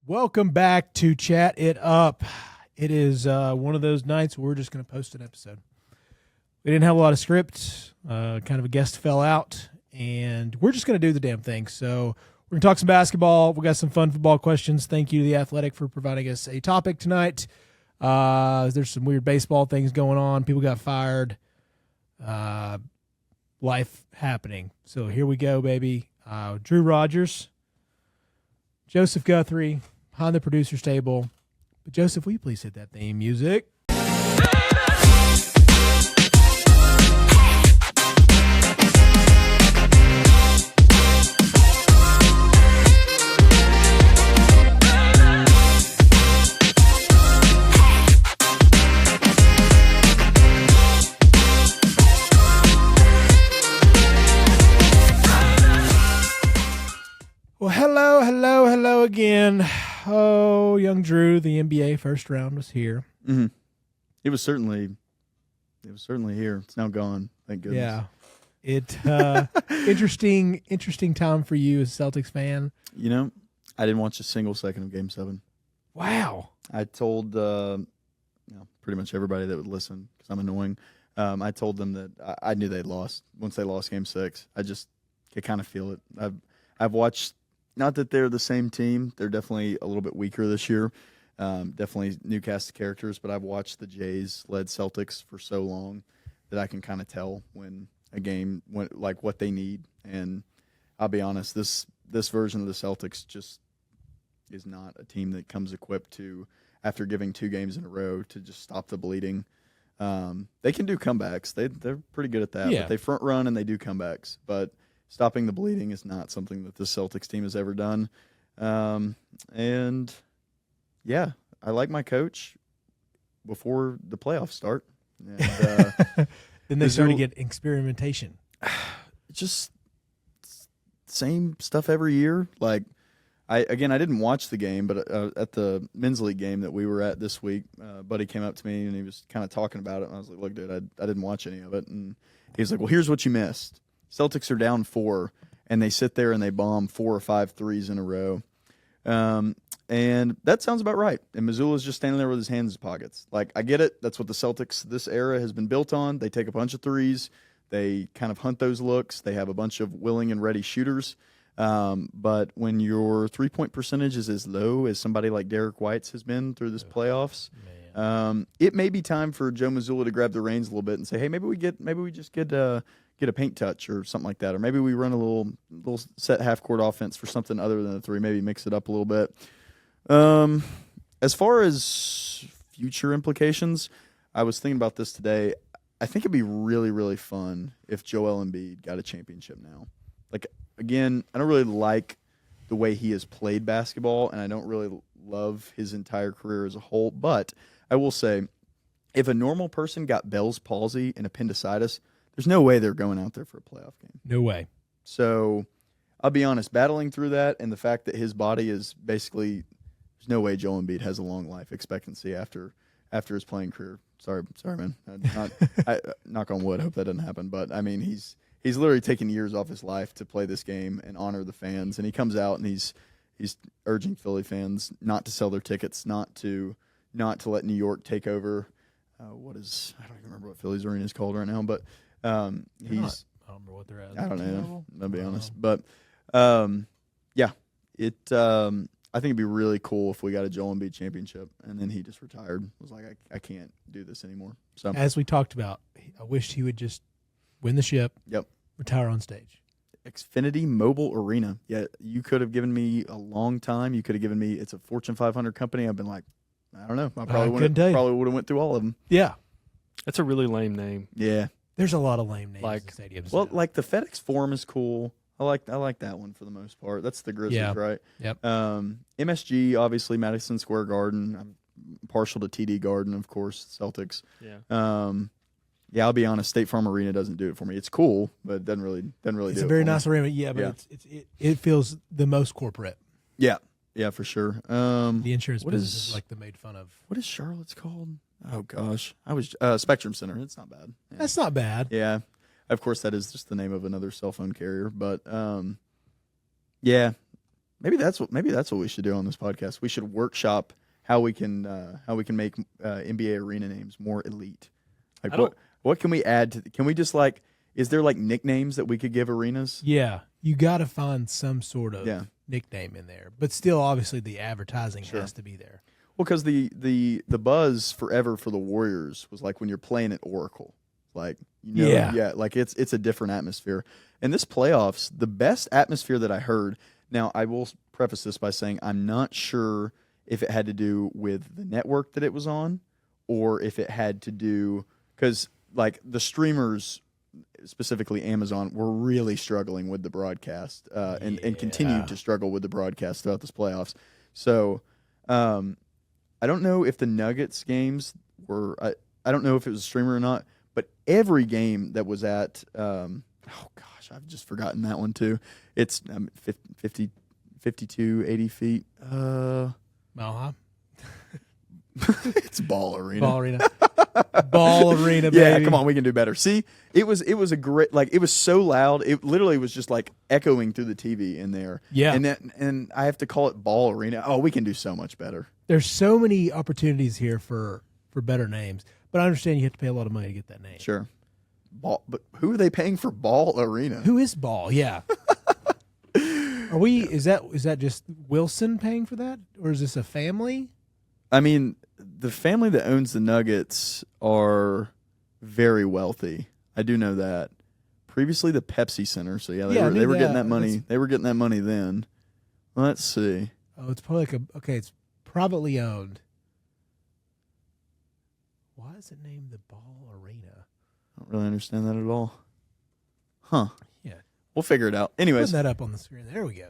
Welcome back to Chat It Up. It is one of those nights where we're just going to post an episode. We didn't have a lot of script. Kind of a guest fell out, and we're just going to do the damn thing. So we're going to talk some basketball. We got some fun football questions. Thank you to The Athletic for providing us a topic tonight. There's some weird baseball things going on. People got fired. Life happening. So here we go, baby. Drew Rogers, Joseph Guthrie, behind the producer's table. But Joseph, will you please hit that theme music? Well, hello again. Oh, young Drew, the NBA first round was here. Mm-hmm. It was certainly here. It's now gone. Thank goodness. Yeah. It interesting time for you as a Celtics fan. You know, I didn't watch a single second of Game 7. Wow. I told pretty much everybody that would listen, because I'm annoying. I told them that I knew they'd lost once they lost Game 6. I could kind of feel it. I've watched. Not that they're the same team. They're definitely a little bit weaker this year. Definitely new cast of characters, but I've watched the Jays-led Celtics for so long that I can kind of tell when a game went like what they need. And I'll be honest, this version of the Celtics just is not a team that comes equipped to, after giving 2 games in a row, to just stop the bleeding. They can do comebacks. They're pretty good at that. Yeah. But they front run and they do comebacks. But stopping the bleeding is not something that the Celtics team has ever done. And, yeah, I like my coach before the playoffs start. And, Then they started to get experimentation. Just same stuff every year. Like, I didn't watch the game, but at the men's league game that we were at this week, Buddy came up to me and he was kind of talking about it. And I was like, look, dude, I didn't watch any of it. And he was like, well, here's what you missed. Celtics are down 4, and they sit there and they bomb 4 or 5 threes in a row. And that sounds about right. And Mazzulla's just standing there with his hands in his pockets. Like, I get it. That's what the Celtics, this era, has been built on. They take a bunch of threes. They kind of hunt those looks. They have a bunch of willing and ready shooters. But when your three-point percentage is as low as somebody like Derek White's has been through this playoffs, it may be time for Joe Mazzulla to grab the reins a little bit and say, hey, maybe we just get a paint touch or something like that, or maybe we run a little set half-court offense for something other than a 3, maybe mix it up a little bit. As far as future implications, I was thinking about this today. I think it'd be really, really fun if Joel Embiid got a championship now. Like, again, I don't really like the way he has played basketball, and I don't really love his entire career as a whole, but I will say, if a normal person got Bell's palsy and appendicitis, there's no way they're going out there for a playoff game. No way. So I'll be honest, battling through that and the fact that his body is basically – there's no way Joel Embiid has a long life expectancy after his playing career. Sorry, man. Knock on wood, hope that doesn't happen. But, I mean, he's literally taken years off his life to play this game and honor the fans. And he comes out and he's urging Philly fans not to sell their tickets, not to let New York take over. I don't even remember what Philly's arena is called right now, but – I don't remember what they're at. I don't know. I'll be honest. But, yeah, I think it'd be really cool if we got a Joel Embiid championship, and then he just retired. Was like, I can't do this anymore. So, as we talked about, I wished he would just win the ship, retire on stage. Xfinity Mobile Arena. Yeah, you could have given me a long time. You could have given me, it's a Fortune 500 company. I've been like, I don't know. I probably would have went through all of them. Yeah. That's a really lame name. Yeah. There's a lot of lame names like in stadiums. Well, now. like the FedEx Forum is cool. I like that one for the most part. That's the Grizzlies, right? Yep. MSG, obviously, Madison Square Garden. I'm partial to TD Garden, of course, Celtics. Yeah. Yeah, I'll be honest. State Farm Arena doesn't do it for me. It's cool, but it doesn't really do it. It's a very nice arena, but it feels the most corporate. Yeah, for sure. The insurance business is like the made fun of. What is Charlotte's called? Oh gosh, I was Spectrum Center. It's not bad. Yeah. That's not bad. Yeah, of course that is just the name of another cell phone carrier, but yeah, maybe that's what we should do on this podcast. We should workshop how we can make NBA arena names more elite. Like what can we add to? Can we just like? Is there like nicknames that we could give arenas? Yeah, you got to find some sort of Yeah. nickname in there, but still, obviously, the advertising has to be there. Well, because the buzz forever for the Warriors was like when you're playing at Oracle, like like it's a different atmosphere. And this playoffs, the best atmosphere that I heard. Now, I will preface this by saying I'm not sure if it had to do with the network that it was on, or if it had to do because like the streamers, specifically Amazon, were really struggling with the broadcast and continued to struggle with the broadcast throughout this playoffs. So. I don't know if the Nuggets games were. I don't know if it was a streamer or not. But every game that was at. Oh gosh, I've just forgotten that one too. It's 52, 80 feet. Mile high. It's Ball Arena. Ball Arena. Ball Arena, baby. Yeah, come on, we can do better. See, it was a great, like, it was so loud. It literally was just like echoing through the TV in there. Yeah. And I have to call it Ball Arena. Oh, we can do so much better. There's so many opportunities here for better names, but I understand you have to pay a lot of money to get that name. Sure. Ball, but who are they paying for Ball Arena? Who is Ball? Yeah. Are we? Is that just Wilson paying for that, or is this a family? I mean, the family that owns the Nuggets are very wealthy. I do know that. Previously, the Pepsi Center. So yeah, they were getting that money. They were getting that money then. Let's see. Oh, it's probably like it's privately owned. Why is it named the Ball Arena? I don't really understand that at all. Huh. Yeah. We'll figure it out. Anyways. Put that up on the screen. There we go.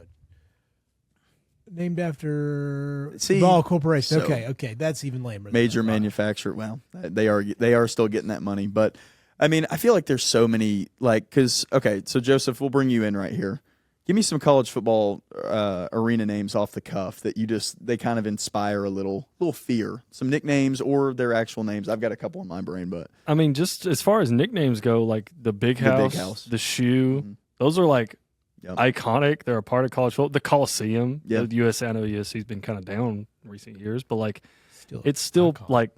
Named after See, Ball Corporation. so- Okay. That's even lamer. Major manufacturer. Well, they are still getting that money. But, I mean, I feel like there's so many, like, because, okay, so Joseph, we'll bring you in right here. Give me some college football arena names off the cuff that they kind of inspire a little fear. Some nicknames or their actual names. I've got a couple in my brain, but. I mean, just as far as nicknames go, like the Big House, the Shoe, those are like iconic. They're a part of college football. The Coliseum, the I know USC's been kind of down in recent years, but like it's still iconic. Like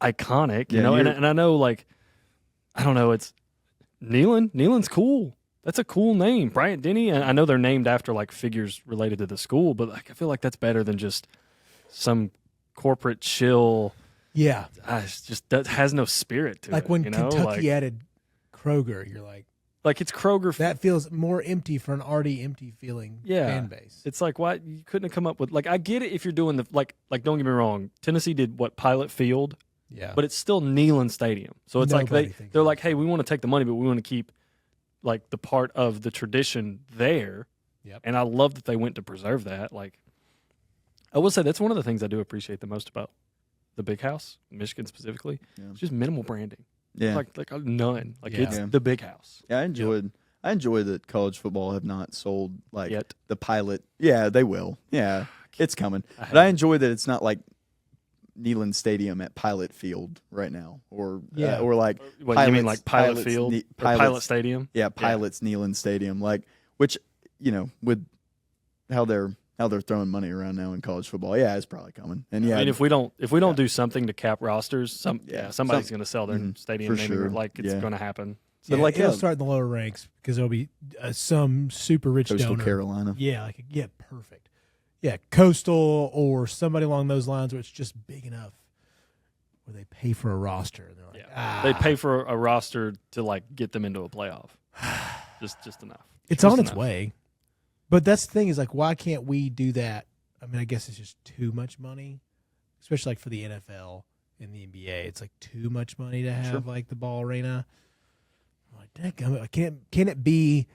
iconic, you know. And I know, like, I don't know, it's Neyland. Neyland's cool. That's a cool name, Bryant Denny. I know they're named after like figures related to the school, but like I feel like that's better than just some corporate chill. Yeah, it's just that has no spirit to it. Like when Kentucky like, added Kroger, you're like it's Kroger. That feels more empty for an already empty feeling fan base. It's like, why you couldn't have come up with, like, I get it if you're doing the like don't get me wrong, Tennessee did what, Pilot Field, but it's still Neyland Stadium. So it's like they're like, hey, we want to take the money, but we want to keep like the part of the tradition there. Yep. And I love that they went to preserve that. Like, I will say that's one of the things I do appreciate the most about the Big House, Michigan specifically. Yeah. It's just minimal branding. Yeah, like none. Like it's the Big House. Yeah, I enjoy that college football have not sold like the Pilot. Yeah, they will. Yeah, it's coming. But I enjoy that it's not like Neyland Stadium at Pilot Field right now, or like what Pilots, you mean like Pilot Field, Pilot Stadium? Yeah, Pilot's Neyland Stadium, like, which, you know, with how they're throwing money around now in college football, it's probably coming. And I mean, if we don't do something to cap rosters, somebody's going to sell their stadium name. Sure. Like it's going to happen. So it'll start in the lower ranks because there'll be some super rich Coastal donor. Carolina. Yeah, perfect. Yeah, Coastal or somebody along those lines where it's just big enough where they pay for a roster. And they're like, they pay for a roster to like get them into a playoff. just enough. It's on its way. But that's the thing is, like, why can't we do that? I mean, I guess it's just too much money, especially like for the NFL and the NBA. It's like too much money to have like the Ball Arena. I'm like, dang, can it be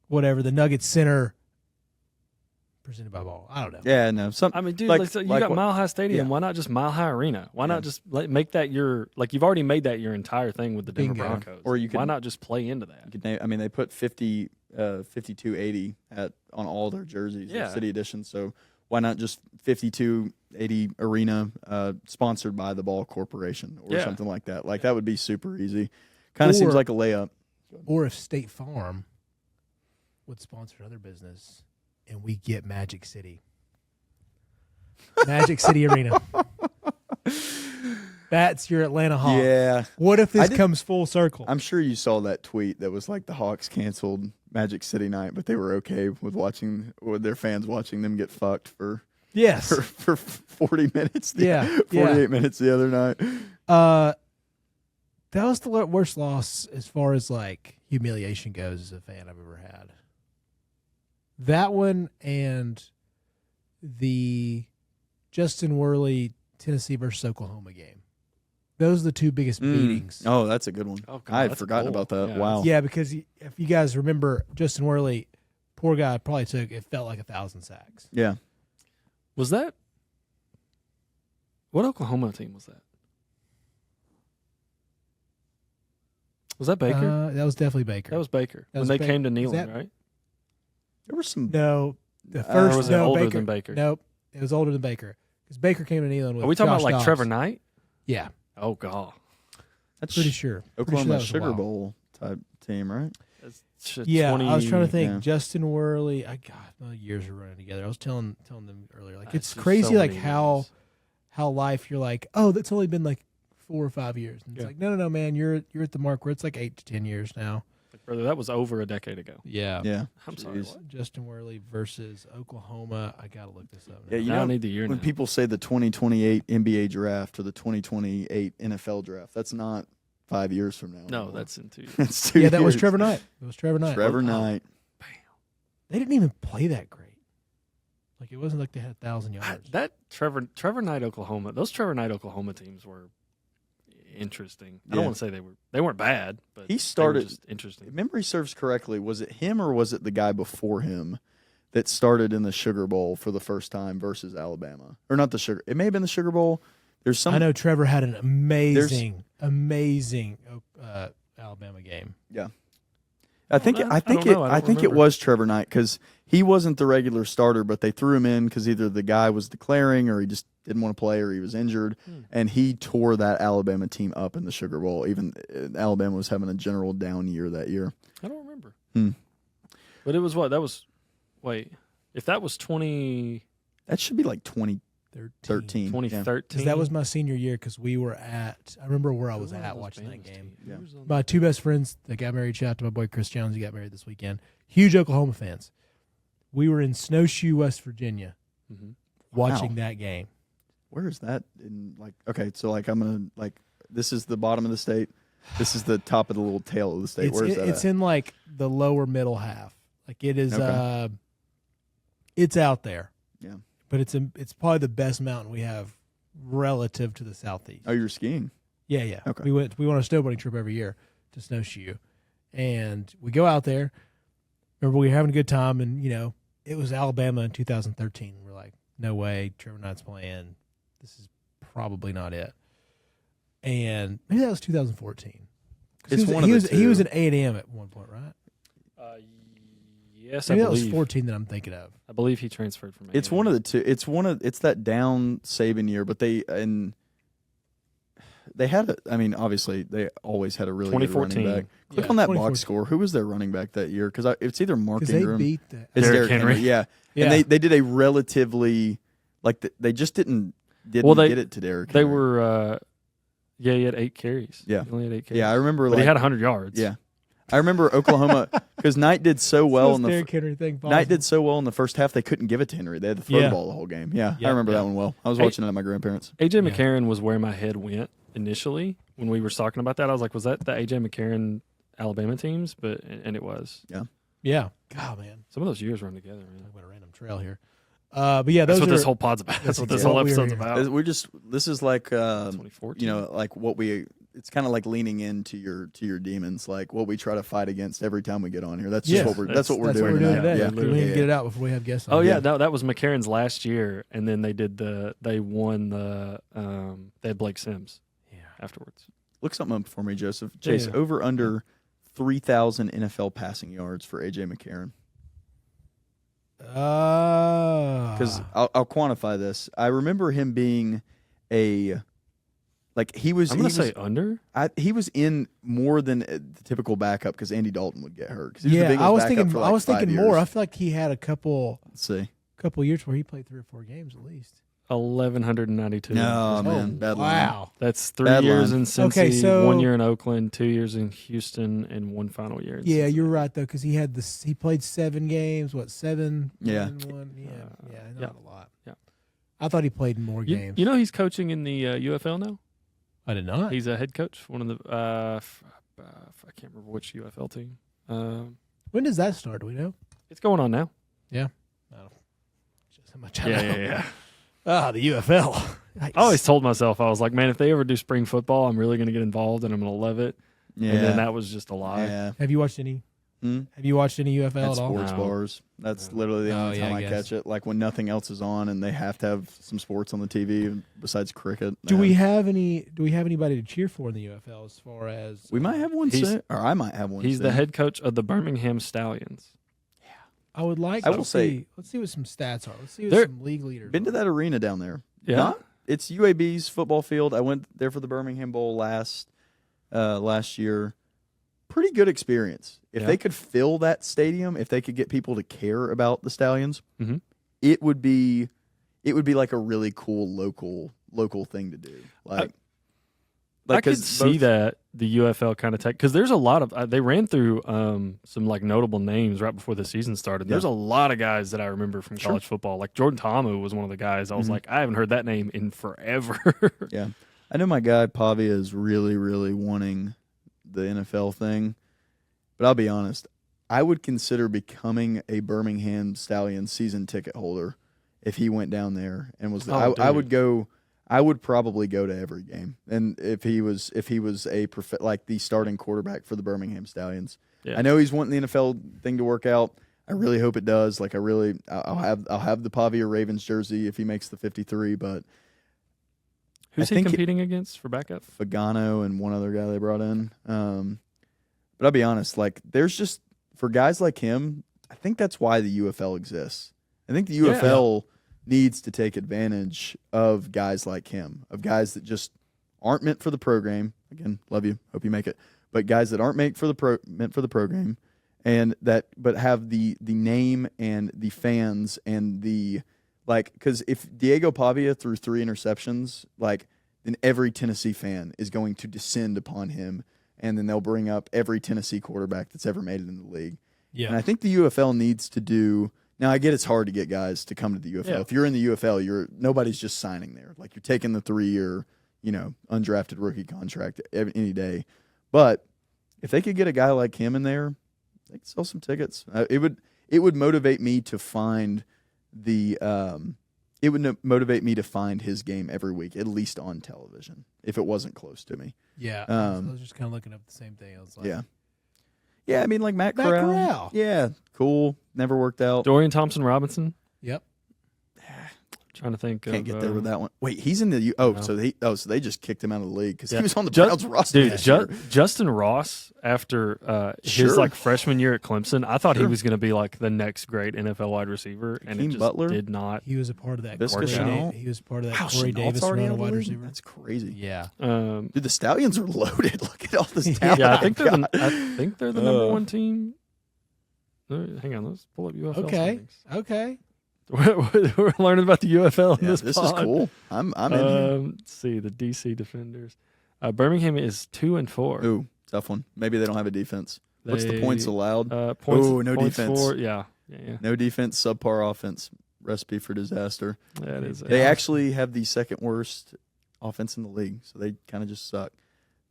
whatever the Nuggets Center presented by Ball? I don't know. Yeah, no. I mean, dude, you got Mile High Stadium. Yeah. Why not just Mile High Arena? Why not just make that you've already made that your entire thing with the Denver Broncos. Or why not just play into that? I mean, they put 5280 on all their jerseys, City Edition. So why not just 5280 Arena, sponsored by the Ball Corporation or something like that? Like that would be super easy. Kind of seems like a layup. Or if State Farm would sponsor another business and we get Magic City. Magic City Arena. That's your Atlanta Hawks. Yeah. What if this comes full circle? I'm sure you saw that tweet that was like the Hawks canceled Magic City night, but they were okay with their fans watching them get fucked for 40 minutes. 48 minutes the other night. That was the worst loss as far as like humiliation goes as a fan I've ever had. That one and the Justin Worley Tennessee versus Oklahoma game. Those are the two biggest beatings. Oh, that's a good one. Oh, God, I had forgotten about that. Yeah. Wow. Yeah, because if you guys remember, Justin Worley, poor guy, probably it felt like 1,000 sacks. Yeah. Was that what Oklahoma team was that? Was that Baker? That was definitely Baker. That was Baker That when was they Baker. came to Was Neyland, that- right? There were some. No, the Or first was it no older Baker, than Baker? Nope, it was older than Baker because Baker came to Neyland with. Are we talking Josh about like Dobbs. Trevor Knight? Yeah, Oh God, That's pretty sure. Pretty sure that Oklahoma was a Sugar while. Bowl type team, right? Yeah, I was trying to think. yeah. Justin Worley. My years are running together. I was telling them earlier, like it's just crazy, so like many how years. life. You're like, oh, that's only been like 4 or 5 years. And it's Yeah. like, no, man, you're at the mark where it's like 8 to 10 years now. Like, brother, that was over a decade ago. Yeah, Yeah. I'm sorry. Jeez. What? Justin Worley versus Oklahoma. I gotta look this up. Yeah, now. you Now I know, need the year when now. people say the 2028 NBA draft or the 2028 NFL draft, that's not 5 years from now. No, anymore. that's in 2 years. That's 2 Yeah, that was years. Trevor Knight. It was Trevor Knight. Trevor Wow. Knight. They didn't even play that great. Like it wasn't like they had 1,000 yards. That Trevor Knight Oklahoma. Those Trevor Knight Oklahoma teams were interesting. I Yeah. don't want to say they weren't bad, but He they were started- just interesting. If memory serves correctly, was it him or was it the guy before him that started in the Sugar Bowl for the first time versus Alabama? Or not the Sugar. It may have been the Sugar Bowl. There's some. I know Trevor had an amazing Alabama game. Yeah. I think know. I I think don't it know. I I don't think it remember. was Trevor Knight because he wasn't the regular starter, but they threw him in because either the guy was declaring or he just didn't want to play or he was injured, and he tore that Alabama team up in the Sugar Bowl. Even Alabama was having a general down year that year. I don't remember. Hmm. But it was what? That was wait. If that was 2013, That should be like 2013. 2013. That was my senior year because we were at. I remember where I was at watching that game. Yeah. My two best friends that got married. Shout out to my boy Chris Jones. He got married this weekend. Huge Oklahoma fans. We were in Snowshoe, West Virginia, watching that game. Where is that in like? Okay, so like I'm gonna like this is the bottom of the state. This is the top of the little tail of the state. Where is that? It's at? in like the lower middle half. Like it is. Okay. It's out there. Yeah. But it's probably the best mountain we have relative to the southeast. Oh, you're skiing. Yeah. Okay. We went on a snowboarding trip every year to Snowshoe, and we go out there. Remember, we were having a good time, and it was Alabama in 2013. We're like, no way, Trevor Knight's playing. This is probably not it. And maybe that was 2014. It's one of he the was he two. was an A&M at one point, right? Yes, Maybe I that was believe. 14 that I'm thinking of. I believe he transferred from. It's one of the two. It's that down Saban year, but they had. Obviously they always had a really good running 2014. back. Click Yeah, on that 2014. box score. Who was their running back that year? Because it's either Mark Because they Ingram. beat the. It's Derrick Derrick Henry. Henry. Yeah. Yeah. And they did a relatively they just didn't Well, they- get it to Derrick. They Henry. were. Yeah, he had 8 carries. Yeah. He only had 8 carries. Yeah, I remember. But like, he had 100 yards. Yeah, I remember Oklahoma because Knight did so well in the Derrick Henry thing. Knight did so well in the first half they couldn't give it to Henry. They had to throw Yeah. the ball the whole game. Yeah, Yeah, I remember yeah. that one well. I was Hey- watching it at my grandparents. AJ Yeah. McCarron was where my head went initially when we were talking about that. I was like, was that the AJ McCarron Alabama teams? And it was. Yeah. God, man. Some of those years run together, man. I'm going a random trail here. But yeah, those That's what are this whole pod's about. That's what this exactly whole what we were episode's here. about. This is like 2014. like what we. It's kind of like leaning into your demons, like what we try to fight against every time we get on here. That's just Yes. what we're That's doing what we're doing tonight. today. Yeah, We need to get it out before we have guests on. Oh yeah, Yeah. no, that was McCarron's last year, and then they won the they had Blake Sims afterwards. Look something up for me, Joseph. Chase, Yeah. over under 3,000 NFL passing yards for AJ McCarron. Because I'll quantify this. I remember him being Like he was. I'm gonna say under. He was in more than the typical backup because Andy Dalton would get hurt. I was thinking. I was thinking more. I feel like he had a couple. Let's see. Couple years where he played 3 or 4 games at least. 1,192. No, man. Bad wow. That's 3 years in Cincy, 1 year in Oakland, 2 years in Houston, and 1 final year in Cincinnati. You're right, though, because he played 7 games. What, 7? Yeah. 1? Not a lot. Yeah. I thought he played more games. You know he's coaching in the UFL now? I did not. He's a head coach for one of the I can't remember which UFL team. When does that start? Do we know? It's going on now. Yeah. Just how much I know. Yeah. The UFL. I always told myself, I was like, man, if they ever do spring football, I'm really going to get involved and I'm going to love it. Yeah. And then that was just a lie. Yeah. Have you watched any? Have you watched any UFL at all? Sports bars. That's literally the only time I catch it. Like when nothing else is on and they have to have some sports on the TV besides cricket. Do we have anybody to cheer for in the UFL as far as we might have one soon, or I might have one. He's the head coach of the Birmingham Stallions. I would like. Let's see what some stats are. Let's see what some league leaders. Been to that arena down there? Yeah, it's UAB's football field. I went there for the Birmingham Bowl last year. Pretty good experience. If they could fill that stadium, if they could get people to care about the Stallions, it would be like a really cool local thing to do. I could see that the UFL kind of because there's a lot of they ran through some like notable names right before the season started. There's a lot of guys that I remember from college football. Like Jordan Ta'amu was one of the guys. I was like, I haven't heard that name in forever. Yeah, I know my guy Pavia is really, really wanting the NFL thing, but I'll be honest, I would consider becoming a Birmingham Stallions season ticket holder if he went down there and was. I would go. I would probably go to every game, and if he was like the starting quarterback for the Birmingham Stallions. Yeah. I know he's wanting the NFL thing to work out. I really hope it does. Like I'll have the Pavia Ravens jersey if he makes the 53. But who's he competing against for backup? Fagano and one other guy they brought in. But I'll be honest, like there's just for guys like him, I think that's why the UFL exists. I think the UFL needs to take advantage of guys like him, of guys that just aren't meant for the program. Again, love you, hope you make it. But guys that aren't meant for the program, and that but have the name and the fans and the because if Diego Pavia threw 3 interceptions, then every Tennessee fan is going to descend upon him, and then they'll bring up every Tennessee quarterback that's ever made it in the league. Yeah, and I think the UFL needs to do. Now, I get it's hard to get guys to come to the UFL. Yeah. If you're in the UFL, nobody's just signing there. Like, you're taking the 3-year, undrafted rookie contract any day. But if they could get a guy like him in there, they could sell some tickets. It would motivate me to find motivate me to find his game every week, at least on television, if it wasn't close to me. Yeah, I was just kind of looking up the same thing. I was like, yeah, I mean, like Matt Corral. Yeah, cool. Never worked out. Dorian Thompson-Robinson. Yep. Trying to think. Can't get there with that one. Wait, he's in the so they just kicked him out of the league because he was on the Browns roster. Dude, Justin Ross after his freshman year at Clemson, I thought he was going to be like the next great NFL wide receiver, and it just Butler did not. He was a part of that. He was part of that Corey Davis run of wide receiver. That's crazy. Yeah. Dude, the Stallions are loaded. Look at all this talent. Yeah, I think they're the number 1 team. Hang on, let's pull up UFL. Okay. We're learning about the UFL in this This pod. is cool. I'm in here. Let's see, the DC Defenders. Birmingham is 2-4. Ooh, tough one. Maybe they don't have a defense. What's the points allowed? No points defense. Yeah. No defense, subpar offense. Recipe for disaster. That is. They actually have the second worst offense in the league, so they kind of just suck.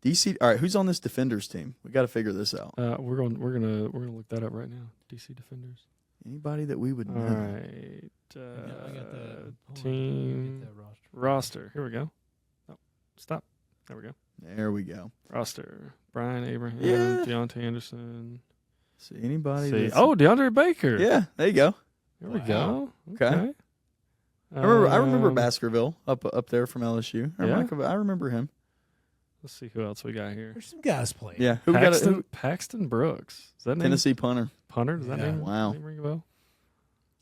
DC. All right, who's on this Defenders team? We got to figure this out. We're gonna look that up right now. DC Defenders. Anybody that we would know. All right. I got the team roster. Here we go. Oh, stop. There we go. Roster. Brian Abraham. Yeah. Deontay Anderson. See anybody? DeAndre Baker. Yeah, there you go. There we go. Okay. I remember Baskerville up there from LSU. I remember him. Let's see who else we got here. There's some guys playing. Yeah, Paxton Brooks. Is that Tennessee punter? Does that name? Wow. Ring a bell?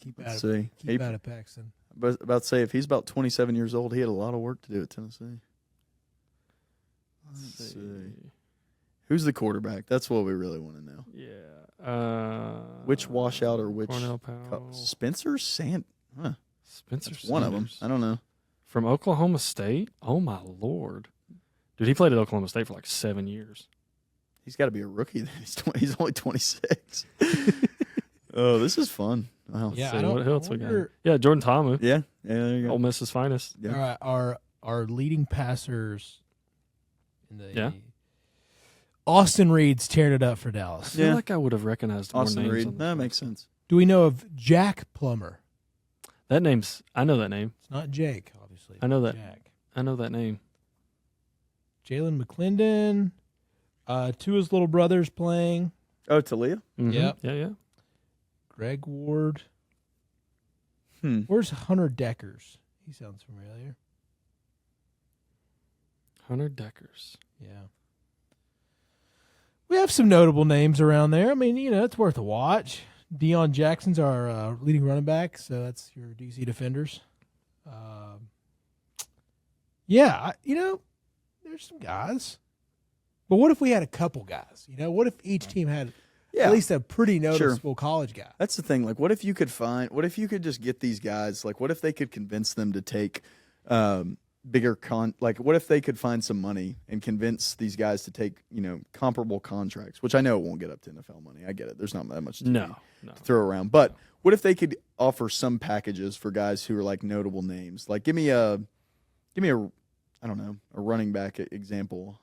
Keep out of Paxton. About to say if he's about 27 years old, he had a lot of work to do at Tennessee. Let's see. Who's the quarterback? That's what we really want to know. Yeah. Which washout or which Cornell Powell? Spencer Sand? Huh. Spencer That's one of them. I don't know. From Oklahoma State? Oh my Lord. Dude, he played at Oklahoma State for like 7 years. He's got to be a rookie then. He's only 26. Oh, this is fun. Wow. Yeah, See, I don't, what else I we got? wonder- Yeah, Jordan Ta'amu. Yeah. Yeah, there you go. Ole Miss's finest. Yeah. All right, our leading passers in the Austin Reed's tearing it up for I Dallas. feel Yeah. like I would have recognized more Austin names. Reed. on this That list. makes sense. Do we know of Jack Plummer? That name's. I know that name. It's not Jake, obviously. I know that. Jack. I know that name. Jalen McClendon. Two of his little brothers playing. Oh, Talia? Mhm. Yep. Yeah. Greg Ward. Hmm. Where's Hunter Deckers? He sounds familiar. Hunter Deckers. Yeah. We have some notable names around there. I mean, it's worth a watch. Deion Jackson's our leading running back, so that's your DC defenders. There's some guys. But what if we had a couple guys? What if each team had at least a pretty noticeable college guy? That's the thing. Like, what if you could just get these guys? Like, what if they could convince them to take bigger what if they could find some money and convince these guys to take, comparable contracts, which I know it won't get up to NFL money. I get it. There's not that much to throw around. But what if they could offer some packages for guys who are like notable names? Like, give me a I don't know, a running back example.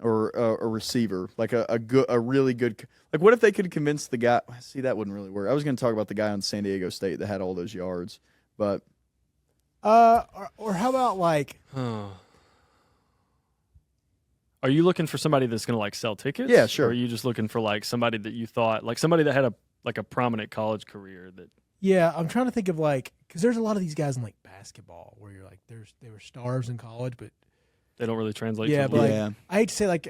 Or a receiver, like a really good. Like, what if they could convince the guy? See, that wouldn't really work. I was going to talk about the guy on San Diego State that had all those yards, but or how about like? Are you looking for somebody that's going to like sell tickets? Yeah, sure. Or are you just looking for like somebody that you thought, like somebody that had a prominent college career that? Yeah, I'm trying to think of because there's a lot of these guys in like basketball where you're like, they were stars in college, but They don't really translate. yeah, to but the I hate to say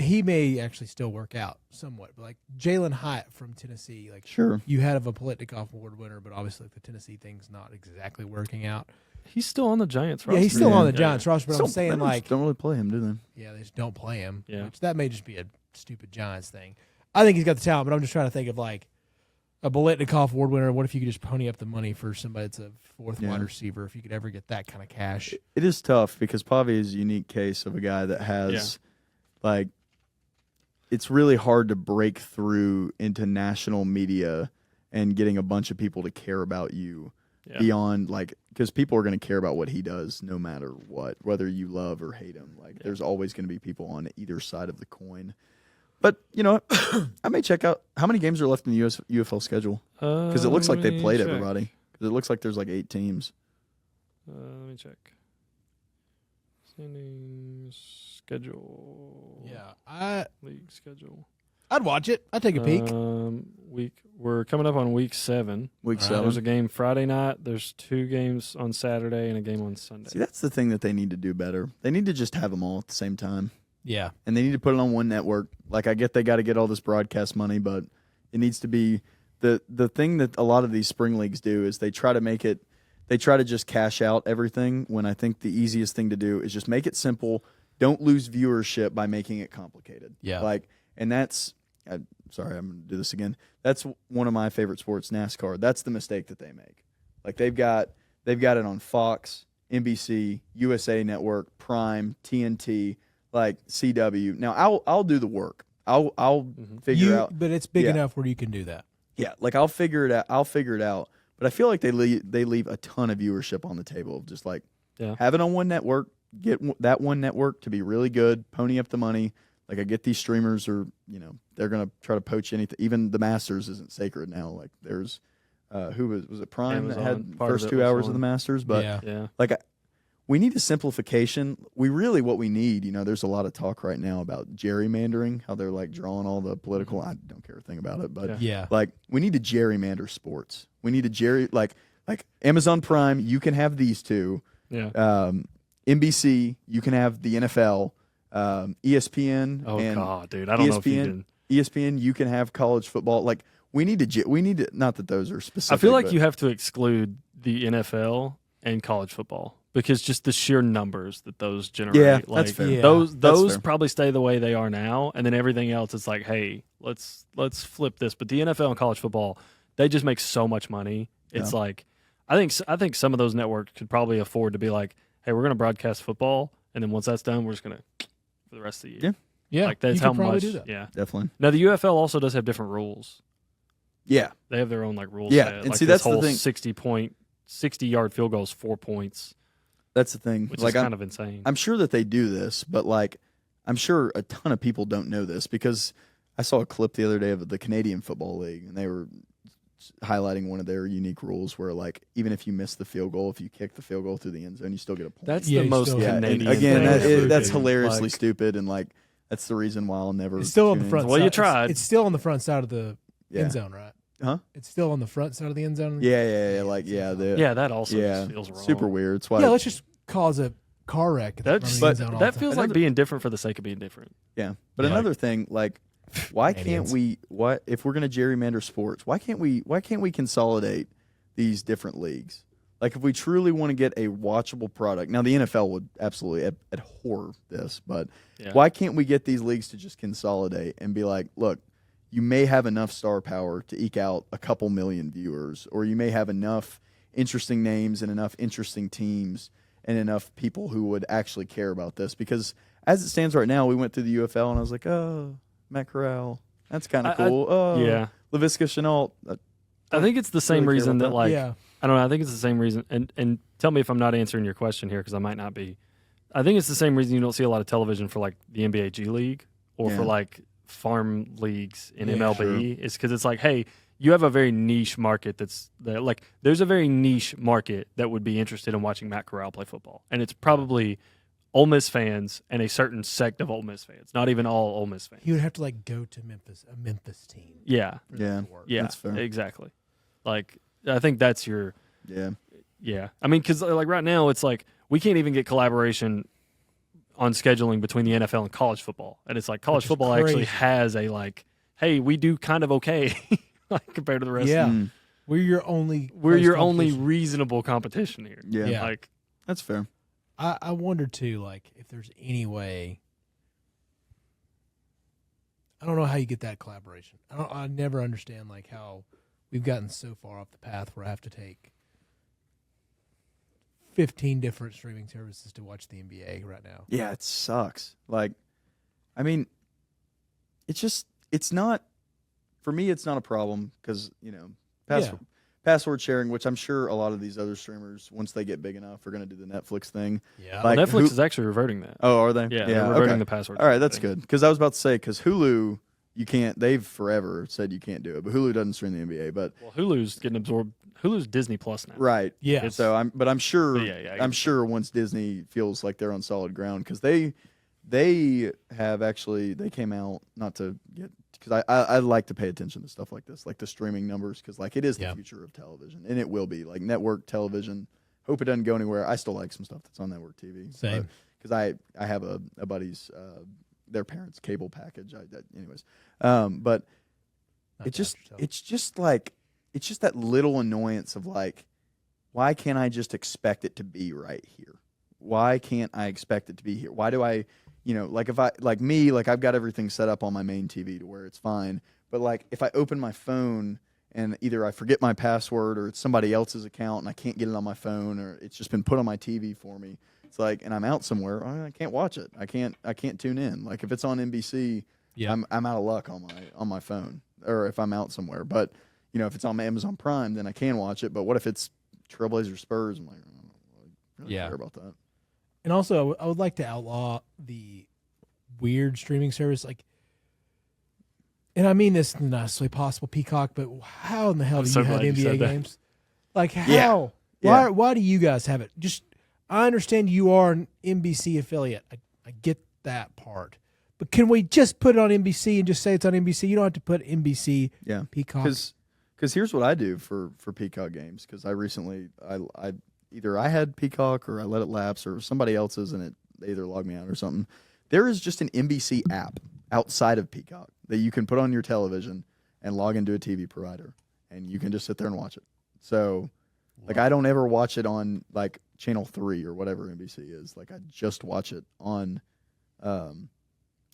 he may actually still work out somewhat, but like Jalen Hyatt from Tennessee, sure, you had a Politikoff Award winner, but obviously the Tennessee thing's not exactly working out. he's still on the Giants roster. Yeah, he's still on the Yeah. Giants roster, but I'm saying don't really play him, do they? yeah, they just don't play him. Yeah. Which that may just be a stupid Giants thing. I think he's got the talent, but I'm just trying to think of a Biletnikoff Award winner. What if you could just pony up the money for somebody that's a fourth wide receiver? If you could ever get that kind of cash, It is tough because Pavi is a unique case of a guy that has it's really hard to break through into national media and getting a bunch of people to care about you beyond because people are going to care about what he does no matter what, whether you love or hate him. There's always going to be people on either side of the coin. But you know what? I may check out how many games are left in the UFL schedule because it looks like they played everybody. Because it looks like there's 8 teams. Let me check. Standings schedule. yeah, League schedule. I'd watch it. I'd take a peek. We're coming up on week 7. Week 7. There's a game Friday night. There's 2 games on Saturday and a game on Sunday. See, that's the thing that they need to do better. They need to just have them all at the same time. Yeah, And they need to put it on one network. I get they got to get all this broadcast money, but it needs to be the thing that a lot of these spring leagues do is they try to just cash out everything when I think the easiest thing to do is just make it simple. Don't lose viewership by making it complicated. Yeah. And that's sorry, I'm going to do this again. That's one of my favorite sports, NASCAR. That's the mistake that they make. They've got it on Fox, NBC, USA Network, Prime, TNT, CW. Now I'll do the work. I'll figure out. But it's big enough where you can do that. Yeah, I'll figure it out. But I feel like they leave a ton of viewership on the table. Just have it on one network. Get that one network to be really good. Pony up the money. I get these streamers are they're gonna try to poach anything. Even the Masters isn't sacred now. There's who was it Prime Amazon, that had part of first it 2 was hours of on. the Masters, but Yeah. we need a simplification. What we need, there's a lot of talk right now about gerrymandering, how they're drawing all the political. I don't care a thing about it, but we need to gerrymander sports. We need to like Amazon Prime. You can have these two. Yeah. NBC. You can have the NFL. ESPN. Oh and God, dude, I don't know if you can. ESPN. You can have college football. We need to. Not that those are specific. I feel like but you have to exclude the NFL and college football because just the sheer numbers that those generate. Yeah, like, that's fair. Yeah. Those fair. probably stay the way they are now, and then everything else is like, hey, let's flip this. But the NFL and college football, they just make so much money. It's like I think some of those networks could probably afford to be like, hey, we're going to broadcast football, and then once that's done, we're just going to for the rest of the year. Yeah, like that's you how could probably much. do that. Yeah, Definitely. Now the UFL also does have different rules. Yeah. They have their own like rules. Yeah, set. and like see, this that's the whole thing. 60-yard field goal is 4 points, That's the thing. which like is kind of insane. I'm sure that they do this, but like I'm sure a ton of people don't know this because I saw a clip the other day of the Canadian Football League, and they were highlighting one of their unique rules where like even if you miss the field goal, if you kick the field goal through the end zone, you still get a point. That's Yeah, the you most still- yeah, and Canadian. again, thing that's ever, dude. hilariously Like, stupid, and like that's the reason why I'll never. It's still on tune the in. front. Well, side. you tried. It's still on the front side of the Yeah. end zone, right? Huh? It's still on the front side of the end zone. Yeah. Yeah, that also yeah, just feels wrong. super weird. It's why. Yeah, let's just cause a car wreck. At the That's- front of the end zone all That the feels time. like being different for the sake of being different. Yeah, but Yeah. another thing, like, why can't Canadians. we? What if we're going to gerrymander sports? Why can't we? Why can't we consolidate these different leagues? Like, if we truly want to get a watchable product, now the NFL would absolutely abhor this, but Yeah. why can't we get these leagues to just consolidate and be like, look, you may have enough star power to eke out a couple million viewers, or you may have enough interesting names and enough interesting teams and enough people who would actually care about this. Because as it stands right now, we went through the UFL and I was like, oh, Matt Corral, that's kind of cool. Oh, Yeah. Laviska Chenault. I think it's the same really care reason about that, that. like, Yeah. I don't know. I think it's the same reason. And tell me if I'm not answering your question here because I might not be. I think it's the same reason you don't see a lot of television for, like, the NBA G League or for, Yeah. like, farm leagues in Yeah, MLB. It's because it's like, hey, you have a very niche market that's there. Like, there's a very niche market that would be interested in watching Matt Corral play football. And it's probably Ole Miss fans and a certain sect of Ole Miss fans, not even all Ole Miss fans. He would have to like go to a Memphis team. Yeah. for that Yeah. to work. Yeah. That's fair. Exactly. Like, I think that's your. Yeah. Yeah, I mean, because like right now, it's like we can't even get collaboration on scheduling between the NFL and college football, and it's like college Which is football actually crazy. has a like, hey, we do kind of okay, like compared to the rest. Yeah. Mm, We're your only. We're close your only competition. reasonable competition here. yeah. Yeah. Like, That's fair. I wonder too, like if there's any way. I don't know how you get that collaboration. I never understand like how we've gotten so far off the path where I have to take 15 different streaming services to watch the NBA right now. Yeah, it sucks. Like, I mean, it's not, for me, it's not a problem because, you know, password sharing, which I'm sure a lot of these other streamers, once they get big enough, are going to do the Netflix thing. Yeah. Like, Netflix who- is actually reverting that. Oh, are they? Yeah, they're reverting okay. the password. All right, that's thing. good. Because I was about to say, because Hulu, you can't, they've forever said you can't do it, but Hulu doesn't stream the NBA. But, Well, Hulu's getting absorbed. Hulu's Disney Plus now. right. Yeah. So I'm sure, Yeah, I I'm get sure once Disney feels like they're on solid ground, because they have actually, they came out, not to get, because I like to pay attention to stuff like this, like the streaming numbers, because like it is the Yeah. future of television, and it will be like network television. Hope it doesn't go anywhere. I still like some stuff that's on network TV. Same. Because I have a buddy's their parents' cable package. Anyways, but Not it just Dr. Phil. it's just like it's just that little annoyance of like, why can't I just expect it to be right here? Why can't I expect it to be here? Why do I, you know, like if I like me, like I've got everything set up on my main TV to where it's fine. But like if I open my phone and either I forget my password or it's somebody else's account and I can't get it on my phone or it's just been put on my TV for me. It's like, and I'm out somewhere, I can't watch it. I can't tune in. Like if it's on NBC, Yeah. I'm out of luck on my phone, or if I'm out somewhere. But you know, if it's on Amazon Prime, then I can watch it. But what if it's Trailblazer Spurs? I'm like, I don't Yeah. care about that. And also, I would like to outlaw the weird streaming service. Like, and I mean this in the nicely possible, Peacock, but how in the hell I'm do so you have glad you NBA said that. games? Like, how? Yeah. Why do you guys have it? Just, I understand you are an NBC affiliate. I get that part. But can we just put it on NBC and just say it's on NBC? You don't have to put NBC Yeah, Peacock. because here's what I do for Peacock games. Because I recently I either I had Peacock or I let it lapse or somebody else's and they either logged me out or something. There is just an NBC app outside of Peacock that you can put on your television and log into a TV provider, and you can just sit there and watch it. So Like I don't ever watch it on like Channel 3 or whatever NBC is. Like I just watch it on the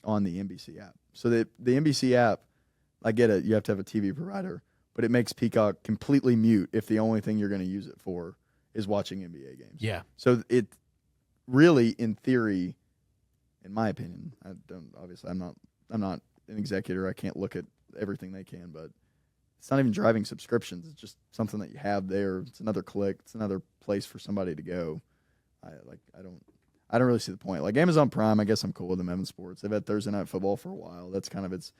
NBC app. So the NBC app, I get it. You have to have a TV provider, but it makes Peacock completely mute if the only thing you're going to use it for is watching NBA games. Yeah. So it really, in theory, in my opinion, obviously I'm not an executor. I can't look at everything they can, but it's not even driving subscriptions. It's just something that you have there. It's another click. It's another place for somebody to go. I don't really see the point. Like Amazon Prime, I guess I'm cool with them having sports. They've had Thursday Night Football for a while. That's kind of its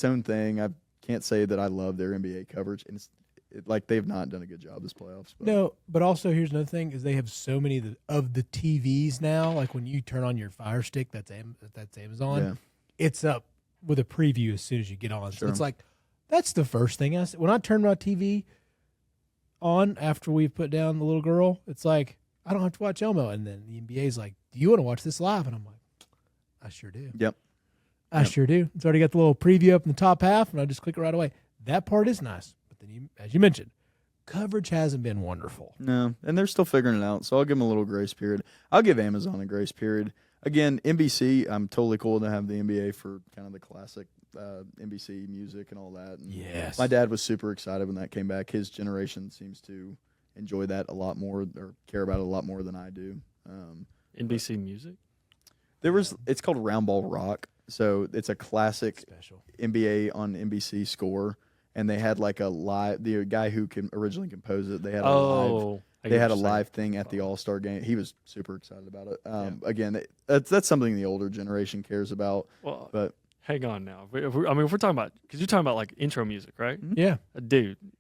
own thing. I can't say that I love their NBA coverage, and like they've not done a good job this playoffs. But. No, but also here's another thing: is they have so many of the TVs now. Like when you turn on your Fire Stick, that's Amazon. Yeah. It's up with a preview as soon as you get on. Sure. So it's like that's the first thing I see. When I turn my TV on after we put down the little girl, it's like I don't have to watch Elmo, and then the NBA's like, "Do you want to watch this live?" And I'm like, "I sure do." Yep. I sure do. It's already got the little preview up in the top half, and I just click it right away. That part is nice. But then, as you mentioned, coverage hasn't been wonderful. No, and they're still figuring it out, so I'll give them a little grace period. I'll give Amazon a grace period. Again, NBC, I'm totally cool to have the NBA for kind of the classic NBC music and all that. And yes. My dad was super excited when that came back. His generation seems to enjoy that a lot more or care about it a lot more than I do. NBC music? It's called Roundball Rock. So it's a classic Special. NBA on NBC score, and they had like the guy who originally composed it. They had a live thing at the All-Star game. He was super excited about it. Again, that's something the older generation cares about. Well, but hang on now. If we're talking about, because you're talking about like intro music, right? Yeah, dude, you're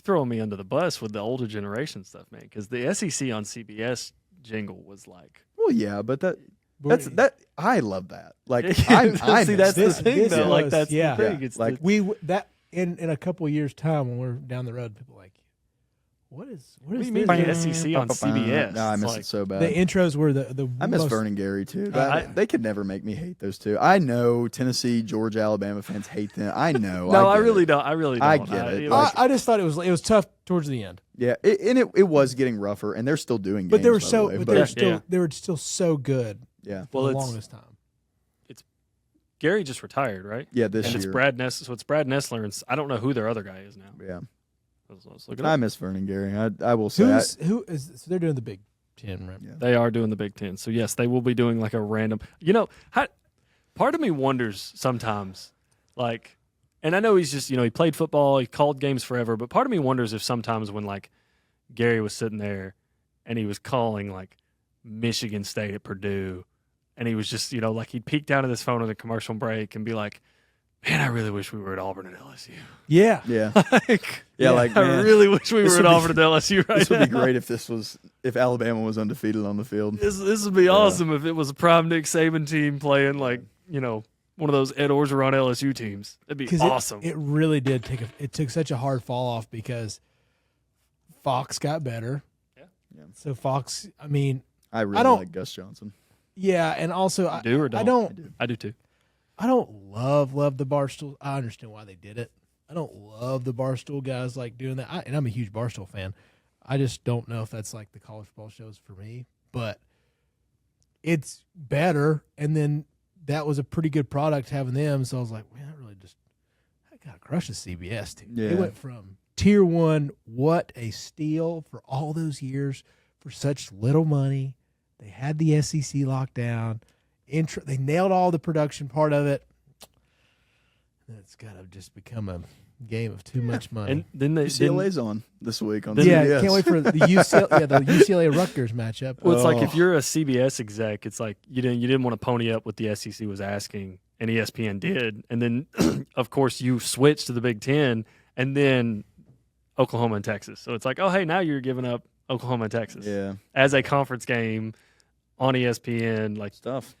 throwing me under the bus with the older generation stuff, man. Because the SEC on CBS jingle was like, well, yeah, but that's I love that. Like I see that's the thing though. Like that's the thing. Yeah. It's like in a couple of years' time when we're down the road, people are like, what is what do you mean by SEC on CBS? No, I miss it so bad. The intros were the I miss Vernon Gary too. They could never make me hate those two. I know Tennessee, Georgia, Alabama fans hate them. I know. No, I really don't. I really don't. I get it. I just thought it was tough towards the end. Yeah, it was getting rougher, and they're still doing games. But they were still so good. Yeah, for the longest time. It's Gary just retired, right? Yeah, this year. It's Brad Nessler. So it's Brad Nessler, and I don't know who their other guy is now. Yeah, I miss Vernon Gary. I will say. So they're doing the Big Ten, right? Yeah. They are doing the Big Ten. So yes, they will be doing like a random. Part of me wonders sometimes, like, and I know he's just he played football, he called games forever, but part of me wonders if sometimes when like Gary was sitting there and he was calling like Michigan State at Purdue. And he was just, like he'd peek down at his phone at a commercial break and be like, man, I really wish we were at Auburn and LSU. Yeah. Yeah. I really wish we were at Auburn and LSU right now. This would be great if Alabama was undefeated on the field. This would be awesome if it was a prime Nick Saban team playing like, one of those Ed Orgeron LSU teams. That'd be awesome. It really did it took such a hard fall off because Fox got better. Yeah. So Fox, I mean, I really like Gus Johnson. Yeah, and also I do too. I don't love the Barstool. I understand why they did it. I don't love the Barstool guys like doing that. And I'm a huge Barstool fan. I just don't know if that's like the college football shows for me. But it's better. And then that was a pretty good product having them. So I was like, man, I got to crush the CBS team. Yeah. It went from tier 1, what a steal for all those years for such little money. They had the SEC locked down. They nailed all the production part of it. It's got to just become a game of too much money. And then UCLA's on this week on CBS. Can't wait for the UCLA Rutgers matchup. Well, it's like if you're a CBS exec, it's like you didn't want to pony up what the SEC was asking, and ESPN did, and then of course you switched to the Big Ten, and then Oklahoma and Texas. So it's like, oh hey, now you're giving up Oklahoma and Texas as a conference game on ESPN, like stuff.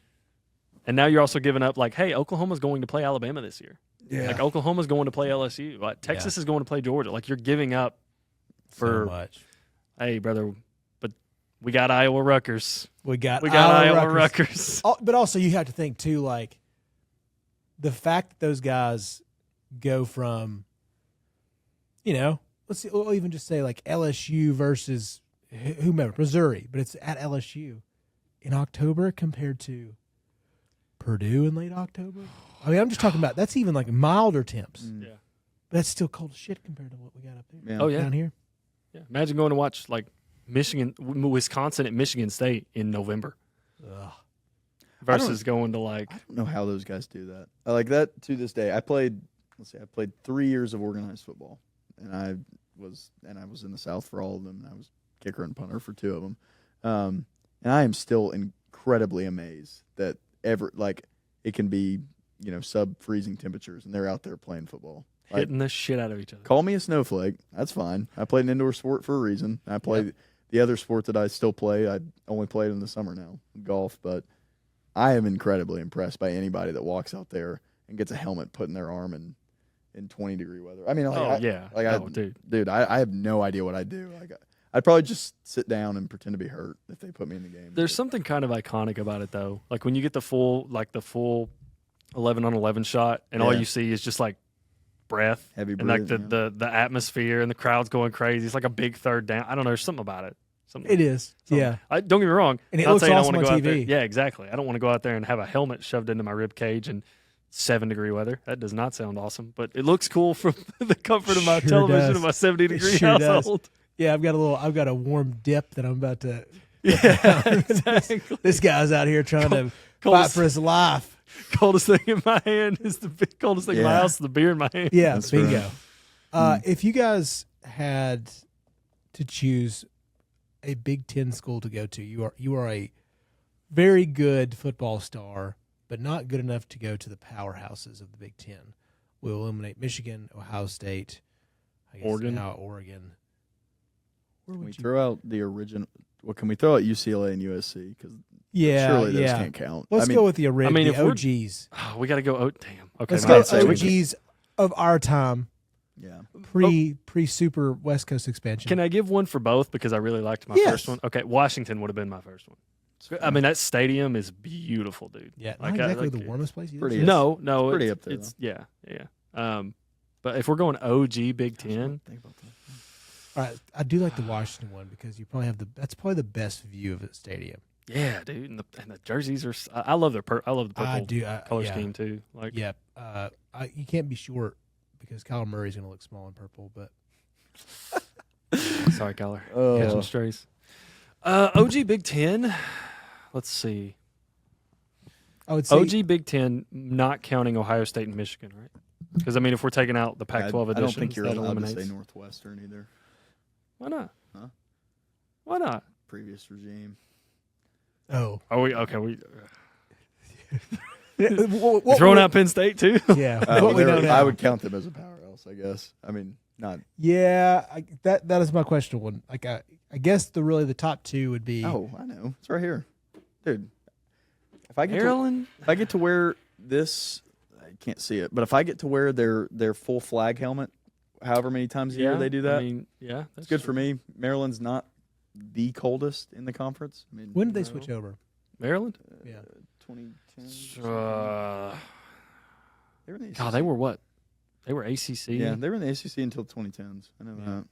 And now you're also giving up, like, hey, Oklahoma's going to play Alabama this year. Yeah. Like Oklahoma's going to play LSU. Like, Texas is going to play Georgia. Like you're giving up for so much. Hey, brother, but we got Iowa Rutgers. We got Iowa Rutgers. But also you have to think too, like the fact that those guys go from, let's see, we'll even just say like LSU versus whomever, Missouri, but it's at LSU in October compared to Purdue in late October. I mean, I'm just talking about that's even like milder temps. Yeah. But that's still cold as shit compared to what we got up there. Yeah. Oh yeah. Down here. Yeah. Imagine going to watch like Wisconsin at Michigan State in November. Ugh. Versus going to like I don't know how those guys do that. I like that to this day. I played 3 years of organized football, and I was in the South for all of them. And I was kicker and punter for 2 of them, and I am still incredibly amazed that it can be sub freezing temperatures, and they're out there playing football, hitting the shit out of each other. Call me a snowflake. That's fine. I played an indoor sport for a reason. I play the other sport that I still play. I only play it in the summer now, golf, but I am incredibly impressed by anybody that walks out there and gets a helmet put in their arm in 20-degree weather. I mean, dude, I have no idea what I'd do. I'd probably just sit down and pretend to be hurt if they put me in the game. There's something kind of iconic about it though. Like when you get the full 11-on-11 shot, and all you see is just like breath, heavy breath, and like the atmosphere, and the crowd's going crazy. It's like a big third down. I don't know. There's something about it. It is. Yeah. Don't get me wrong. And it looks awesome on TV. Yeah, exactly. I don't want to go out there and have a helmet shoved into my rib cage in 7-degree weather. That does not sound awesome, but it looks cool from the comfort of my television in my 70-degree household. Does. Yeah, I've got a warm dip that I'm about to. Yeah, exactly. This guy's out here trying to fight for his life. Coldest thing in my hand is the coldest thing in my house is the beer in my hand. Yeah, that's bingo. Right. If you guys had to choose a Big Ten school to go to, you are a very good football star, but not good enough to go to the powerhouses of the Big Ten. We'll eliminate Michigan, Ohio State, Oregon. Can we throw out the original? Well, can we throw out UCLA and USC? Because surely those can't count. Let's go with the OGs. We got to go. Oh, damn. Okay, let's go OGs of our time. Yeah. Pre Super West Coast expansion. Can I give one for both because I really liked my first one? Okay, Washington would have been my first one. I mean, that stadium is beautiful, dude. Yeah, not exactly the warmest place either. No, it's pretty up there. It's yeah. But if we're going OG Big Ten, all right, I do like the Washington one because you probably have that's probably the best view of the stadium. Yeah, dude, and the jerseys are. I love the purple color scheme too. Like, yeah, you can't be short because Kyler Murray's going to look small in purple. But sorry, Kyler, catching strays. OG Big Ten. Let's see. I would say OG Big Ten, not counting Ohio State and Michigan, right? Because I mean, if we're taking out the Pac-12 edition, I don't think you're allowed to say Northwestern either. Why not? Huh? Why not? Previous regime. Oh. Are we okay? We what, throwing out Penn State too? Yeah. I would count them as a powerhouse, I guess. I mean, not. Yeah, that is my question. One, like I guess the top two would be. Oh, I know. It's right here, dude. If I get to wear this, I can't see it, but if I get to wear their full flag helmet, however many times a year they do that, I mean, that's good for me. Maryland's not the coldest in the conference. I mean, when did they switch over? Maryland? 2010. They were in the ACC. God, they were what? They were ACC. Yeah, they were in the ACC until the 2010s. I know that.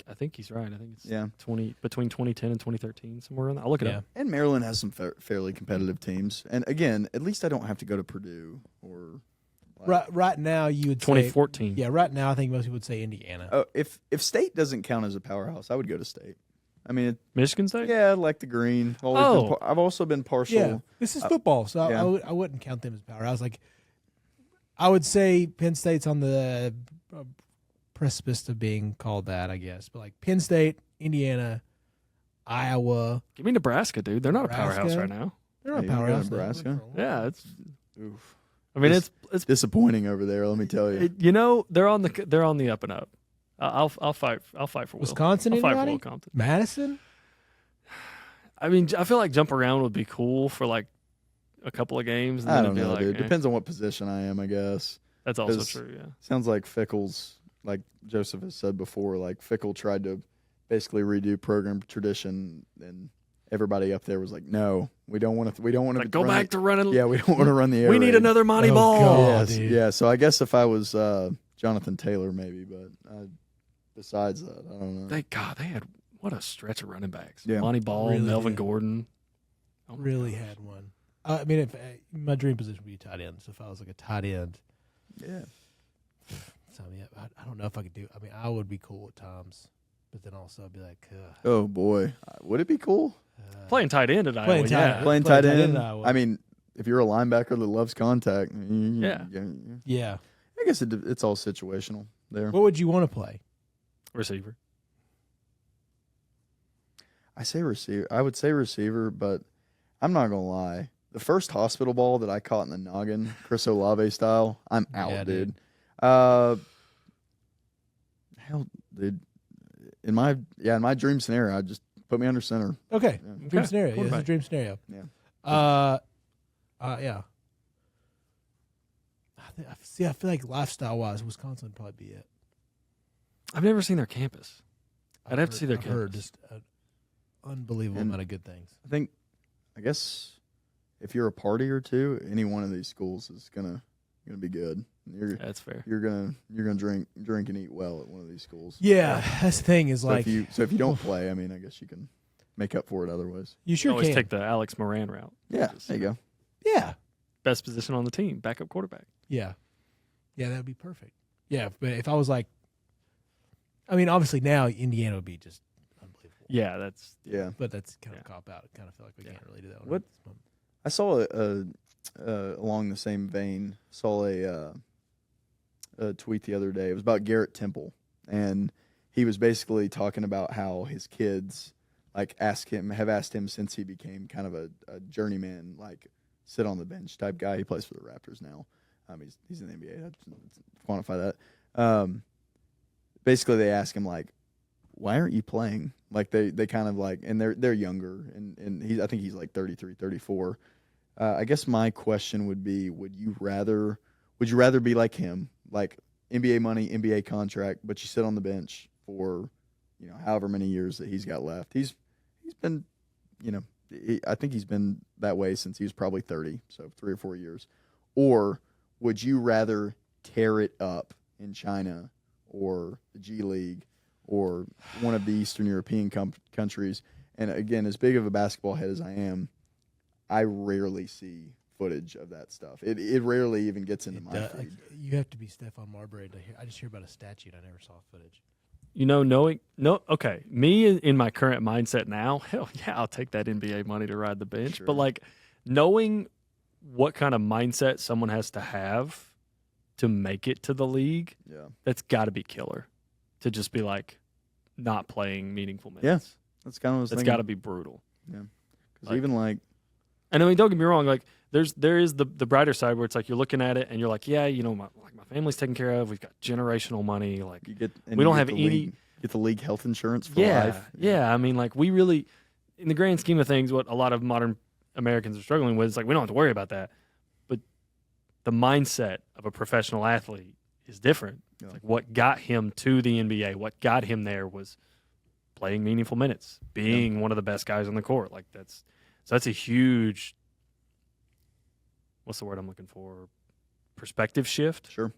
I think he's right. I think it's 20 between 2010 and 2013, somewhere around that. I'll look it up. And Maryland has some fairly competitive teams. And again, at least I don't have to go to Purdue or. Right now, you would 2014. Say, yeah, right now I think most people would say Indiana. Oh, if State doesn't count as a powerhouse, I would go to State. I mean, Michigan State. Yeah, I like the green. I've also been partial. Yeah, this is football, so I wouldn't count them as a powerhouse. Like, I would say Penn State's on the precipice of being called that, I guess. But like Penn State, Indiana, Iowa. Give me Nebraska, dude. They're not a powerhouse right now. They're not a powerhouse. Nebraska. Yeah, it's. Oof. I mean, it's disappointing over there. Let me tell you. They're on the up and up. I'll fight for Wisconsin. I'll fight for Will Compton. Madison. I mean, I feel like jump around would be cool for like a couple of games. And I don't know, dude. Depends on what position I am, I guess. That's also true. Yeah. Sounds like Fickle's, like Joseph has said before, like Fickle tried to basically redo program tradition, and everybody up there was like, "No, we don't want to. We don't want to go back to running. Yeah, we don't want to run the air. We need another Monty Ball. Yes, yeah. So I guess if I was Jonathan Taylor, maybe, but besides that, I don't know. They had what a stretch of running backs. Yeah. Lonnie Ball, Really Melvin did. Gordon. Oh Really gosh. had one. I mean, if my dream position would be tight end. So if I was like a tight end, Yeah. I don't know if I could do. I mean, I would be cool at times, but then also I'd be like, Oh boy, would it be cool Playing tight end at Iowa. Playing tight Yeah. end. playing tight tight end end? in Iowa. I mean, if you're a linebacker that loves contact, Yeah. yeah. I guess it's all situational there. What would you want to play? Receiver. I say receiver. I would say receiver, but I'm not gonna lie. The first hospital ball that I caught in the noggin, Chris Olave style, I'm out, Yeah, dude. Hell, dude. In my dream scenario, I'd just put me under center. Okay, Yeah. dream Okay, scenario. Yeah, this is a quarterback. dream scenario. Yeah. Yeah. I feel like lifestyle wise, Wisconsin would probably be it. I've never seen their campus. I'd have to see their I've heard campus. just an unbelievable And- amount of good things. I guess if you're a party or two, any one of these schools is gonna be good. That's fair. You're gonna drink and eat well at one of these schools. Yeah, that's the thing. Is So like if you don't play, I mean, I guess you can make up for it otherwise. you sure Always can. take the Alex Moran route. Yeah, Just there you go. Yeah, Best position on the team, backup quarterback. yeah, that would be perfect. Yeah, but if I was like, I mean, obviously now Indiana would be just unbelievable. Yeah, that's Yeah, But that's kind of Yeah. a cop out. I kind of feel like we Yeah. can't really do that. One What- at this moment. I saw along the same vein. Saw a tweet the other day. It was about Garrett Temple, and he was basically talking about how his kids have asked him since he became kind of a journeyman, like sit on the bench type guy. He plays for the Raptors now. He's in the NBA. Let's quantify that. Basically, they ask him like, why aren't you playing? Like they kind of like, and they're younger, and I think he's like 33, 34. I guess my question would be, would you rather be like him, like NBA money, NBA contract, but you sit on the bench for, however many years that he's got left? He's been, I think he's been that way since he was probably 30, so 3 or 4 years. Or would you rather tear it up in China or the G League or one of the Eastern European countries? And again, as big of a basketball head as I am, I rarely see footage of that stuff. It rarely even gets into my feed. You have to be Stephon Marbury to hear. I just hear about a statute. I never saw footage. Okay, me in my current mindset now, hell yeah, I'll take that NBA money to ride the bench. Sure. But like knowing what kind of mindset someone has to have to make it to the league, Yeah, that's got to be killer. To just be like not playing meaningful minutes. that's kind of what I was That's thinking. got to be brutal. Because even like, And I mean, don't get me wrong. Like, there is the brighter side where it's like you're looking at it and you're like, yeah, my family's taken care of. We've got generational money. Like, you get, and we you don't get have the any. league, get the league health insurance for Yeah, life. yeah. I mean, like, we really, in the grand scheme of things, what a lot of modern Americans are struggling with is like we don't have to worry about that. But the mindset of a professional athlete is different. Yeah. Like what got him to the NBA, what got him there was playing meaningful minutes, being one of the best guys on the court. Like that's a huge. What's the word I'm looking for? Perspective shift. Sure.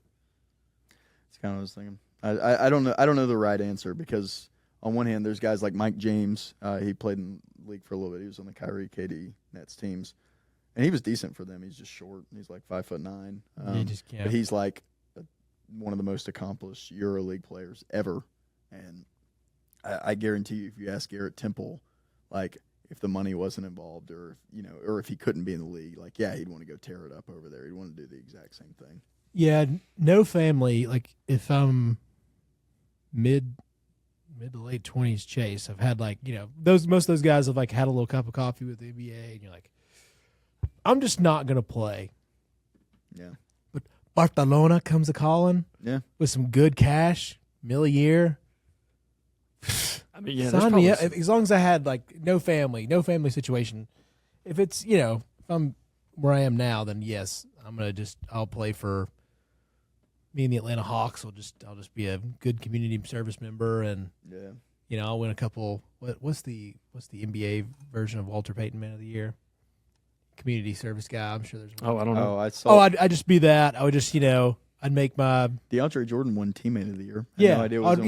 That's kind of what I was thinking. I don't know. I don't know the right answer because on one hand, there's guys like Mike James. He played in the league for a little bit. He was on the Kyrie, KD, Nets teams, and he was decent for them. He's just short. He's like 5'9". You just can't. But he's like one of the most accomplished EuroLeague players ever. And I guarantee you, if you ask Garrett Temple, like if the money wasn't involved, or or if he couldn't be in the league, like he'd want to go tear it up over there. He'd want to do the exact same thing. Yeah, no family. Like if I'm mid to late 20s, Chase, I've had like most of those guys have like had a little cup of coffee with the NBA, and you're like, I'm just not gonna play. Yeah. But Barcelona comes a calling. Yeah. With some good cash, $1 million a year. I mean, yeah. Sign me up. As long as I had like no family situation. If it's if I'm where I am now, then yes, I'll play for me and the Atlanta Hawks. I'll just be a good community service member, and Yeah. I'll win a couple. What's the NBA version of Walter Payton Man of the Year? Community service guy. I'm sure there's one. I don't know. Oh, I saw. I'd just be that. I would just I'd make my DeAndre Jordan won Teammate of the Year.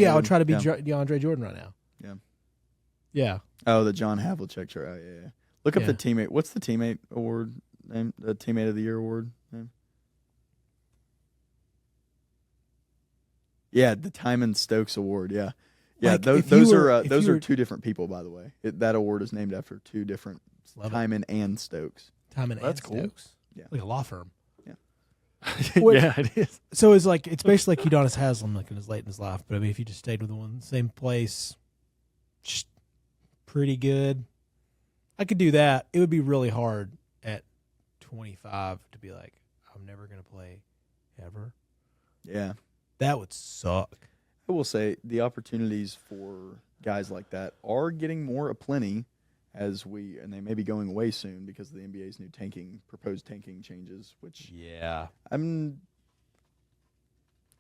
I'll try to be DeAndre Jordan right now. Yeah. Oh, the John Havlicek chart. Oh, yeah. Look up the teammate. What's the teammate award name? The Teammate of the Year award name? Yeah, the Timon Stokes Award. Yeah, Like, those are two different people, by the way. That award is named after two different Timon and Stokes. Timon and cool. Stokes. Yeah, like a law firm. Yeah, yeah, it is. So it's basically like Udonis Haslem, like in his late in his life. But I mean, if you just stayed with the same place, just pretty good. I could do that. It would be really hard at 25 to be like, I'm never going to play ever. Yeah. That would suck. I will say the opportunities for guys like that are getting more aplenty and they may be going away soon because of the NBA's new proposed tanking changes, which I don't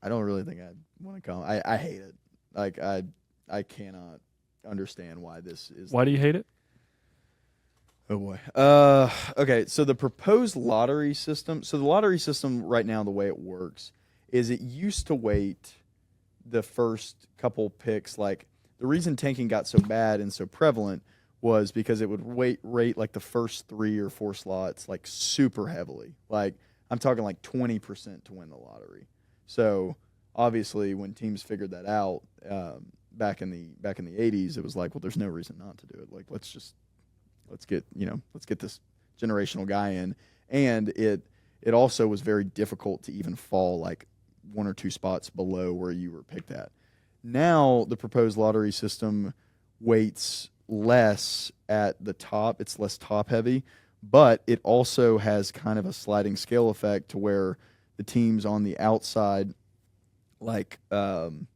really think I'd want to come. I hate it. Like I cannot understand why this is. Why do you hate it? Oh boy. Okay, so the proposed lottery system. So the lottery system right now, the way it works is it used to wait the first couple picks. Like the reason tanking got so bad and so prevalent was because it would rate like the first 3 or 4 slots like super heavily. Like I'm talking like 20% to win the lottery. So obviously when teams figured that out back in the 80s, it was like, well, there's no reason not to do it. Like let's get this generational guy in. And it also was very difficult to even fall like 1 or 2 spots below where you were picked at. Now the proposed lottery system weights less at the top. It's less top heavy, but it also has kind of a sliding scale effect to where the teams on the outside, like 14,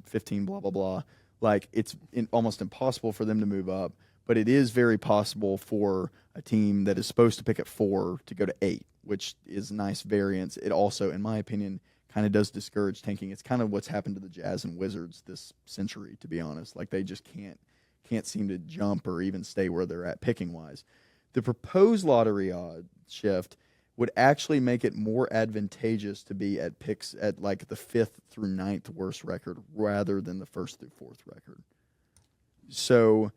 15, blah, blah, blah, like it's almost impossible for them to move up, but it is very possible for a team that is supposed to pick at 4 to go to 8, which is nice variance. It also, in my opinion, kind of does discourage tanking. It's kind of what's happened to the Jazz and Wizards this century, to be honest. Like they just can't seem to jump or even stay where they're at picking wise. The proposed lottery odd shift would actually make it more advantageous to be at picks at like the 5th through 9th worst record rather than the 1st through 4th record. So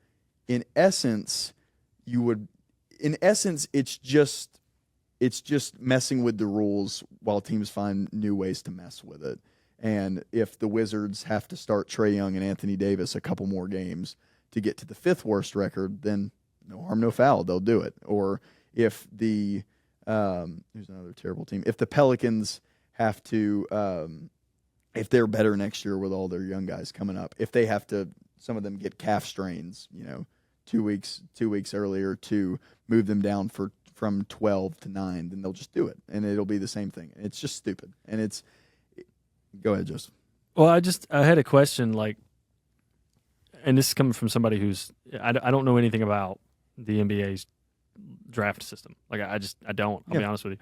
in essence, it's just messing with the rules while teams find new ways to mess with it. And if the Wizards have to start Trae Young and Anthony Davis a couple more games to get to the 5th worst record, then no harm, no foul. They'll do it. Or if here's another terrible team. If the Pelicans have to, if they're better next year with all their young guys coming up, if they have to, some of them get calf strains, 2 weeks earlier to move them down from 12 to 9, then they'll just do it, and it'll be the same thing. It's just stupid, and go ahead, Joseph. Well, I had a question, like, and this is coming from somebody who's I don't know anything about the NBA's draft system. Like, I don't. I'll be honest with you.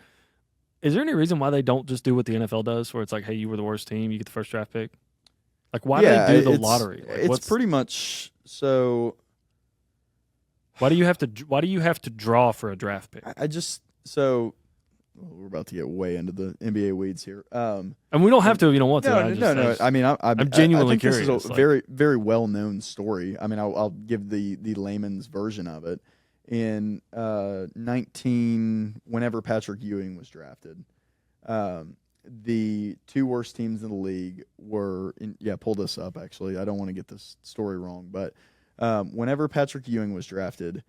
Is there any reason why they don't just do what the NFL does, where it's like, hey, you were the worst team, you get the first draft pick? Like, why do they do the lottery? Like, it's pretty much so. Why do you have to draw for a draft pick? We're about to get way into the NBA weeds here. And we don't have to if you don't want to. No. I mean, I'm genuinely curious. This is a very, very well known story. I mean, I'll give the layman's version of it. In whenever Patrick Ewing was drafted, the 2 worst teams in the league were pull this up actually. I don't want to get this story wrong, but whenever Patrick Ewing was drafted,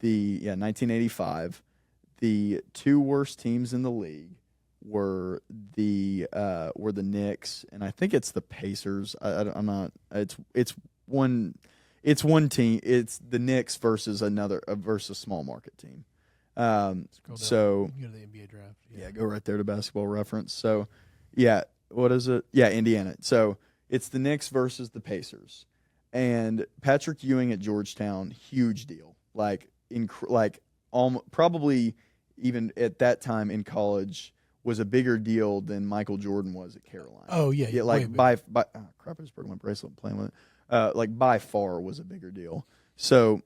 1985, the 2 worst teams in the league were the Knicks, and I think it's the Pacers. I'm not. It's one team. It's the Knicks versus a small market team. So you go to the NBA draft. Yeah, go right there to Basketball Reference. So, what is it? Yeah, Indiana. So it's the Knicks versus the Pacers, and Patrick Ewing at Georgetown, huge deal. Probably even at that time in college was a bigger deal than Michael Jordan was at Carolina. Oh yeah, crap! I just broke my bracelet playing with it. By far was a bigger deal. So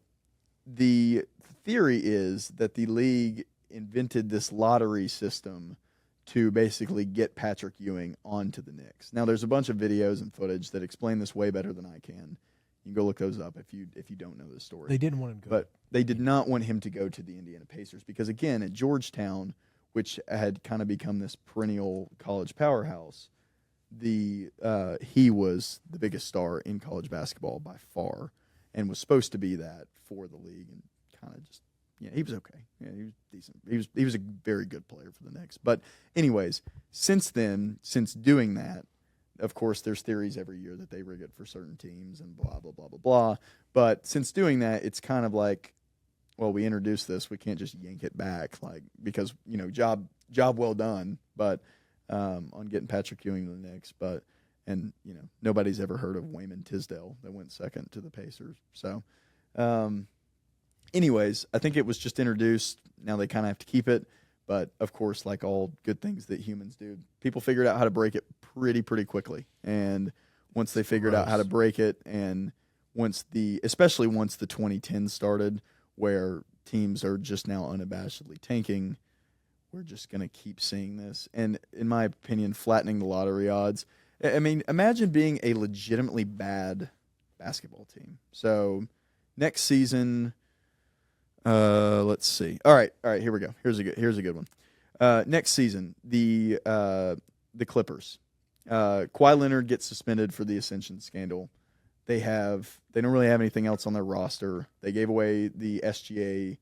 the theory is that the league invented this lottery system to basically get Patrick Ewing onto the Knicks. Now, there's a bunch of videos and footage that explain this way better than I can. You can go look those up if you don't know this story. They didn't want him to go. But they did not want him to go to the Indiana Pacers because, again, at Georgetown, which had kind of become this perennial college powerhouse, he was the biggest star in college basketball by far and was supposed to be that for the league and kind of just, he was okay. Yeah, he was decent. He was a very good player for the Knicks. But anyways, since then, since doing that, of course, there's theories every year that they rig it for certain teams and blah, blah, blah, blah, blah. But since doing that, it's kind of like, well, we introduced this. We can't just yank it back, because, job well done, but on getting Patrick Ewing to the Knicks. And nobody's ever heard of Wayman Tisdale that went second to the Pacers. So, anyways, I think it was just introduced. Now they kind of have to keep it. But, of course, like all good things that humans do, people figured out how to break it pretty quickly. And once they figured out how to break it, and especially once the 2010s started, where teams are just now unabashedly tanking, we're just going to keep seeing this. And, in my opinion, flattening the lottery odds. I mean, imagine being a legitimately bad basketball team. So, next season... let's see. All right, here we go. Here's a good one. Next season, the Clippers. Kawhi Leonard gets suspended for the Ascension scandal. They don't really have anything else on their roster. They gave away the SGA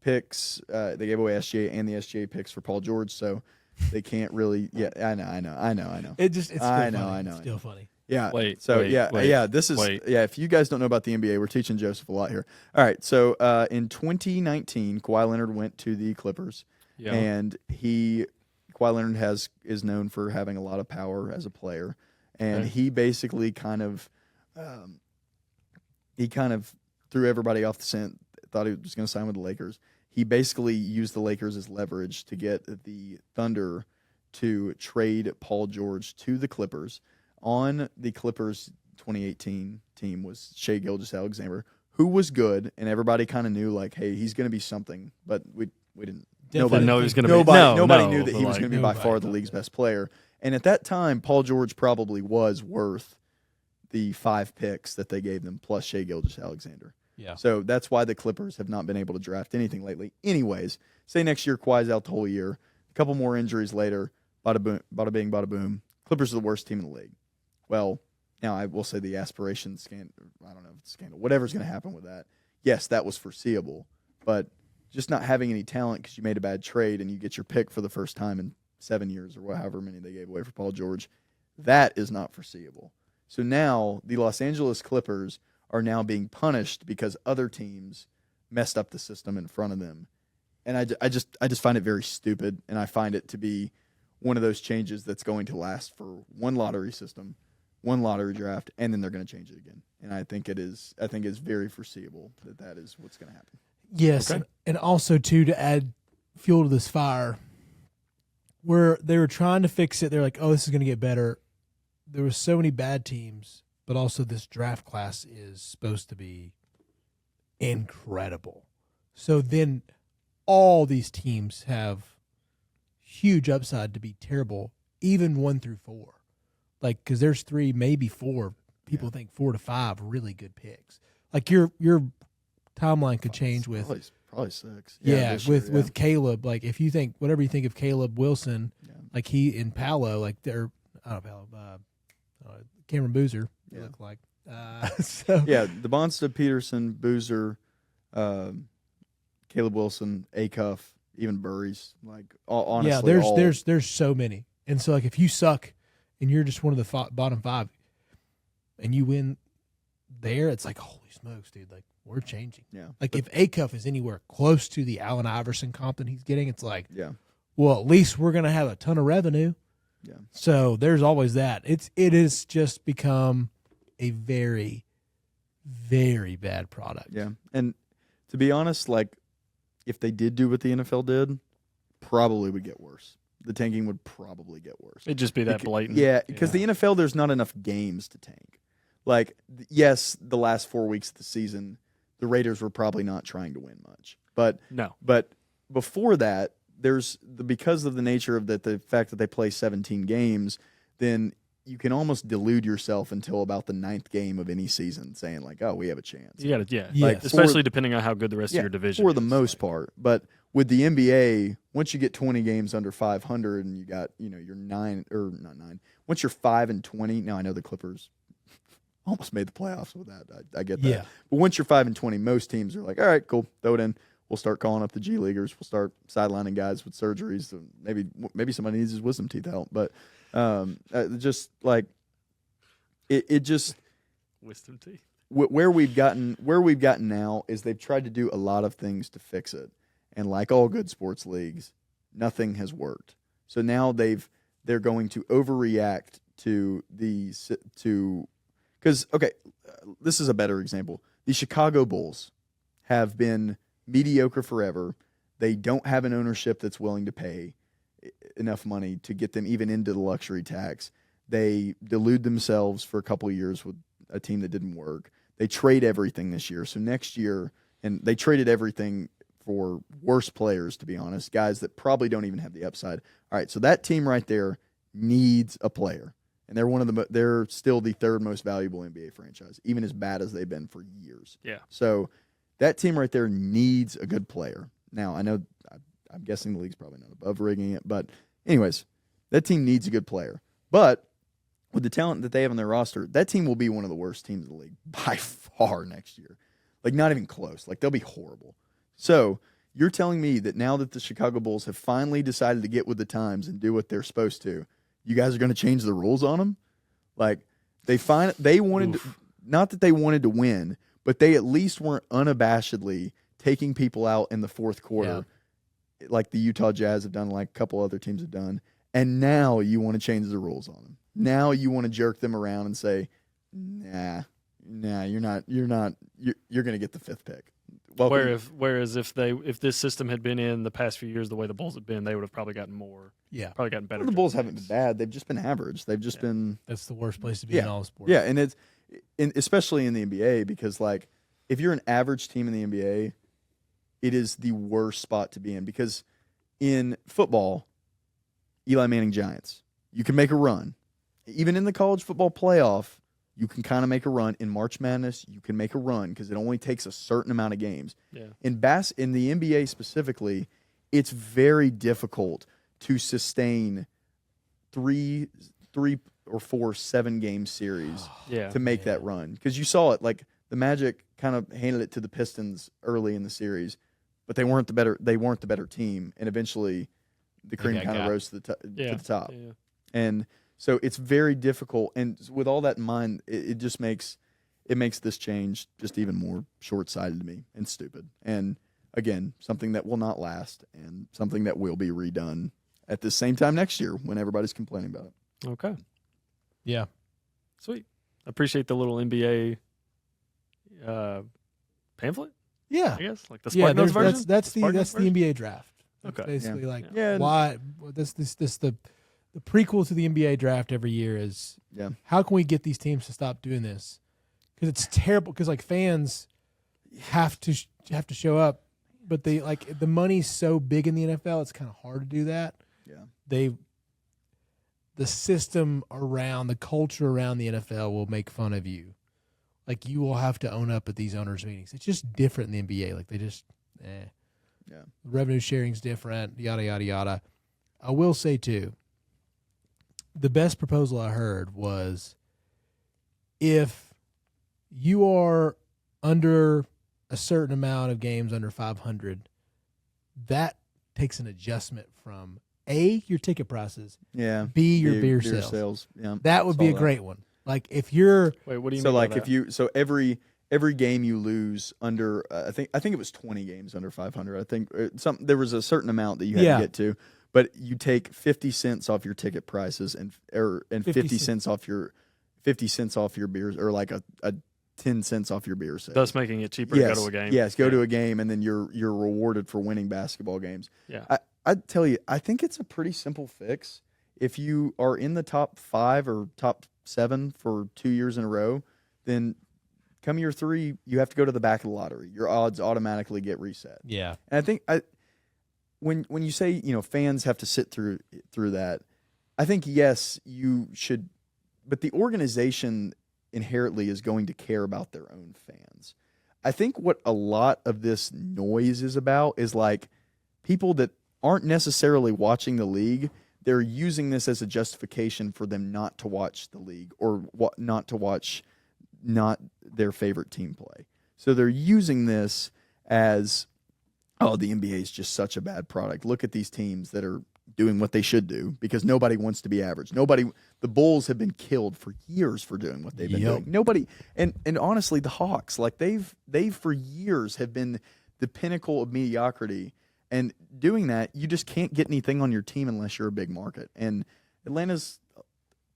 picks. They gave away SGA and the SGA picks for Paul George, so they can't really. Yeah, I know. It's still funny. Yeah. If you guys don't know about the NBA, we're teaching Joseph a lot here. All right. So in 2019, Kawhi Leonard went to the Clippers, and Kawhi Leonard is known for having a lot of power as a player, and he basically kind of threw everybody off the scent. Thought he was going to sign with the Lakers. He basically used the Lakers as leverage to get the Thunder to trade Paul George to the Clippers. On the Clippers 2018 team was Shai Gilgeous-Alexander, who was good, and everybody kind of knew, like, hey, he's going to be something, but we didn't. Nobody knew he was going to be. Nobody knew that he was going to be by far the league's best player. And at that time, Paul George probably was worth the 5 picks that they gave them, plus Shai Gilgeous-Alexander. Yeah. So that's why the Clippers have not been able to draft anything lately. Anyways, say next year Kawhi's out the whole year, a couple more injuries later, bada boom, bada bing, bada boom. Clippers are the worst team in the league. Well, now I will say the aspiration scandal, whatever's going to happen with that. Yes, that was foreseeable, but just not having any talent because you made a bad trade and you get your pick for the first time in 7 years or however many they gave away for Paul George, that is not foreseeable. So now the Los Angeles Clippers are now being punished because other teams messed up the system in front of them. And I just find it very stupid, and I find it to be one of those changes that's going to last for one lottery system, one lottery draft, and then they're going to change it again. And I think it's very foreseeable that is what's going to happen. Yes, okay. And also too, to add fuel to this fire, where they were trying to fix it, they're like, "Oh, this is going to get better." There were so many bad teams, but also this draft class is supposed to be incredible. So then, all these teams have huge upside to be terrible, even 1 through 4. Like, because there's 3, maybe 4. People think 4 to 5 really good picks. Like your timeline could change with probably 6. With Caleb. Like if you think whatever you think of Caleb Wilson, like he in Palo, like they're Cameron Boozer. They look like the Bonstead, Peterson, Boozer, Caleb Wilson, Acuff, even Burries. Like honestly, there's so many, and so like if you suck and you're just one of the bottom 5, and you win there, it's like holy smokes, dude! Like we're changing. Yeah. Like if Acuff is anywhere close to the Allen Iverson comp that he's getting, it's like well, at least we're gonna have a ton of revenue. Yeah. So there's always that. It has just become a very, very bad product. Yeah. And to be honest, like if they did do what the NFL did, probably would get worse. The tanking would probably get worse. It'd just be that blatant. Yeah, because the NFL, there's not enough games to tank. Like, yes, the last 4 weeks of the season, the Raiders were probably not trying to win much. But no. But before that, because of the nature of the fact that they play 17 games, then you can almost delude yourself until about the 9th game of any season, saying like, "Oh, we have a chance." You got to, Yes. like, especially depending on how good the rest of your division for is. the most part. But with the NBA, once you get 20 games under 500, and you got you're 9 or not 9. Once you're 5-20, now I know the Clippers almost made the playoffs with that. I get that. Yeah. But once you're 5-20, most teams are like, "All right, cool, throw it in." We'll start calling up the G Leaguers. We'll start sidelining guys with surgeries. So maybe somebody needs his wisdom teeth out. But just like it just wisdom teeth. Where we've gotten now is they've tried to do a lot of things to fix it, and like all good sports leagues, nothing has worked. So now they're going to overreact to because this is a better example. The Chicago Bulls have been mediocre forever. They don't have an ownership that's willing to pay enough money to get them even into the luxury tax. They delude themselves for a couple of years with a team that didn't work. They trade everything this year. So next year, and they traded everything for worse players, to be honest, guys that probably don't even have the upside. All right, so that team right there needs a player. And they're still the 3rd most valuable NBA franchise, even as bad as they've been for years. Yeah. So that team right there needs a good player. Now, I know I'm guessing the league's probably not above rigging it, but anyways, that team needs a good player. But with the talent that they have on their roster, that team will be one of the worst teams in the league by far next year. Like, not even close. Like, they'll be horrible. So you're telling me that now that the Chicago Bulls have finally decided to get with the times and do what they're supposed to, you guys are going to change the rules on them? Like, they wanted to, not that they wanted to win, but they at least weren't unabashedly taking people out in the 4th quarter, like the Utah Jazz have done, like a couple other teams have done. And now you want to change the rules on them. Now you want to jerk them around and say, nah, you're not. You're going to get the 5th pick. Whereas if this system had been in the past few years the way the Bulls have been, they would have probably gotten more. Yeah, probably gotten better. Well, the Bulls haven't been bad; they've just been average. They've just been. That's the worst place to be in all sports. Yeah, and especially in the NBA, because like if you're an average team in the NBA, it is the worst spot to be in. Because in football, Eli Manning Giants, you can make a run. Even in the college football playoff, you can kind of make a run. In March Madness, you can make a run because it only takes a certain amount of games. Yeah. In the NBA specifically, it's very difficult to sustain three or 4 7-game series to make that run. Because you saw it, like the Magic kind of handed it to the Pistons early in the series, but they weren't the better team, and eventually the cream kind of rose to the top. Yeah. And so it's very difficult, and with all that in mind, it just makes this change just even more short-sighted to me and stupid. And again, something that will not last, and something that will be redone at the same time next year when everybody's complaining about it. Okay. Yeah. Sweet. I appreciate the little NBA pamphlet. Yeah. I guess like the Spark Notes version. That's the NBA draft. That's okay. Basically, why this the prequel to the NBA draft every year is how can we get these teams to stop doing this? Because it's terrible. Because like fans have to show up, but they like the money's so big in the NFL, it's kind of hard to do that. Yeah, the system around the culture around the NFL will make fun of you. Like you will have to own up at these owners' meetings. It's just different in the NBA. Like they just, revenue sharing's different. Yada yada yada. I will say too, the best proposal I heard was if you are under a certain amount of games under 500, that takes an adjustment from A, your ticket prices, B, your beer sales. Yeah, that would be a great one. Like if you're wait, what do you so mean like by if that? you so every game you lose under I think it was 20 games under 500. I think there was a certain amount that you had to get to, but you take 50 cents off your ticket prices and 50 cents off your beers, or like a 10 cents off your beer sales. Thus making it cheaper to go to a game. Yes, go to a game, and then you're rewarded for winning basketball games. Yeah, I'd tell you, I think it's a pretty simple fix. If you are in the top 5 or top 7 for 2 years in a row, then come year 3, you have to go to the back of the lottery. Your odds automatically get reset. Yeah, and I think when you say, fans have to sit through that, I think yes, you should, but the organization inherently is going to care about their own fans. I think what a lot of this noise is about is like people that aren't necessarily watching the league, they're using this as a justification for them not to watch the league or not to watch not their favorite team play. So they're using this as, oh, the NBA is just such a bad product. Look at these teams that are doing what they should do because nobody wants to be average. The Bulls have been killed for years for doing what they've been doing. Nobody, and honestly, the Hawks, like they've for years have been the pinnacle of mediocrity. And doing that, you just can't get anything on your team unless you're a big market. And Atlanta's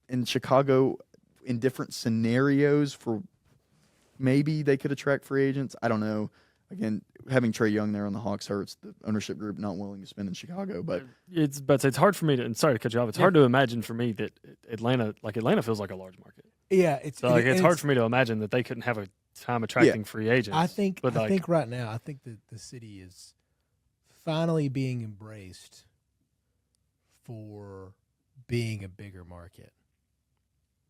and Chicago in different scenarios for maybe they could attract free agents. I don't know. Again, having Trae Young there on the Hawks hurts. The ownership group not willing to spend in Chicago, but it's hard for me to. And sorry to cut you off. It's hard to imagine for me that Atlanta feels like a large market. Yeah, it's hard for me to imagine that they couldn't have a time attracting free agents. I think right now, I think that the city is finally being embraced for being a bigger market.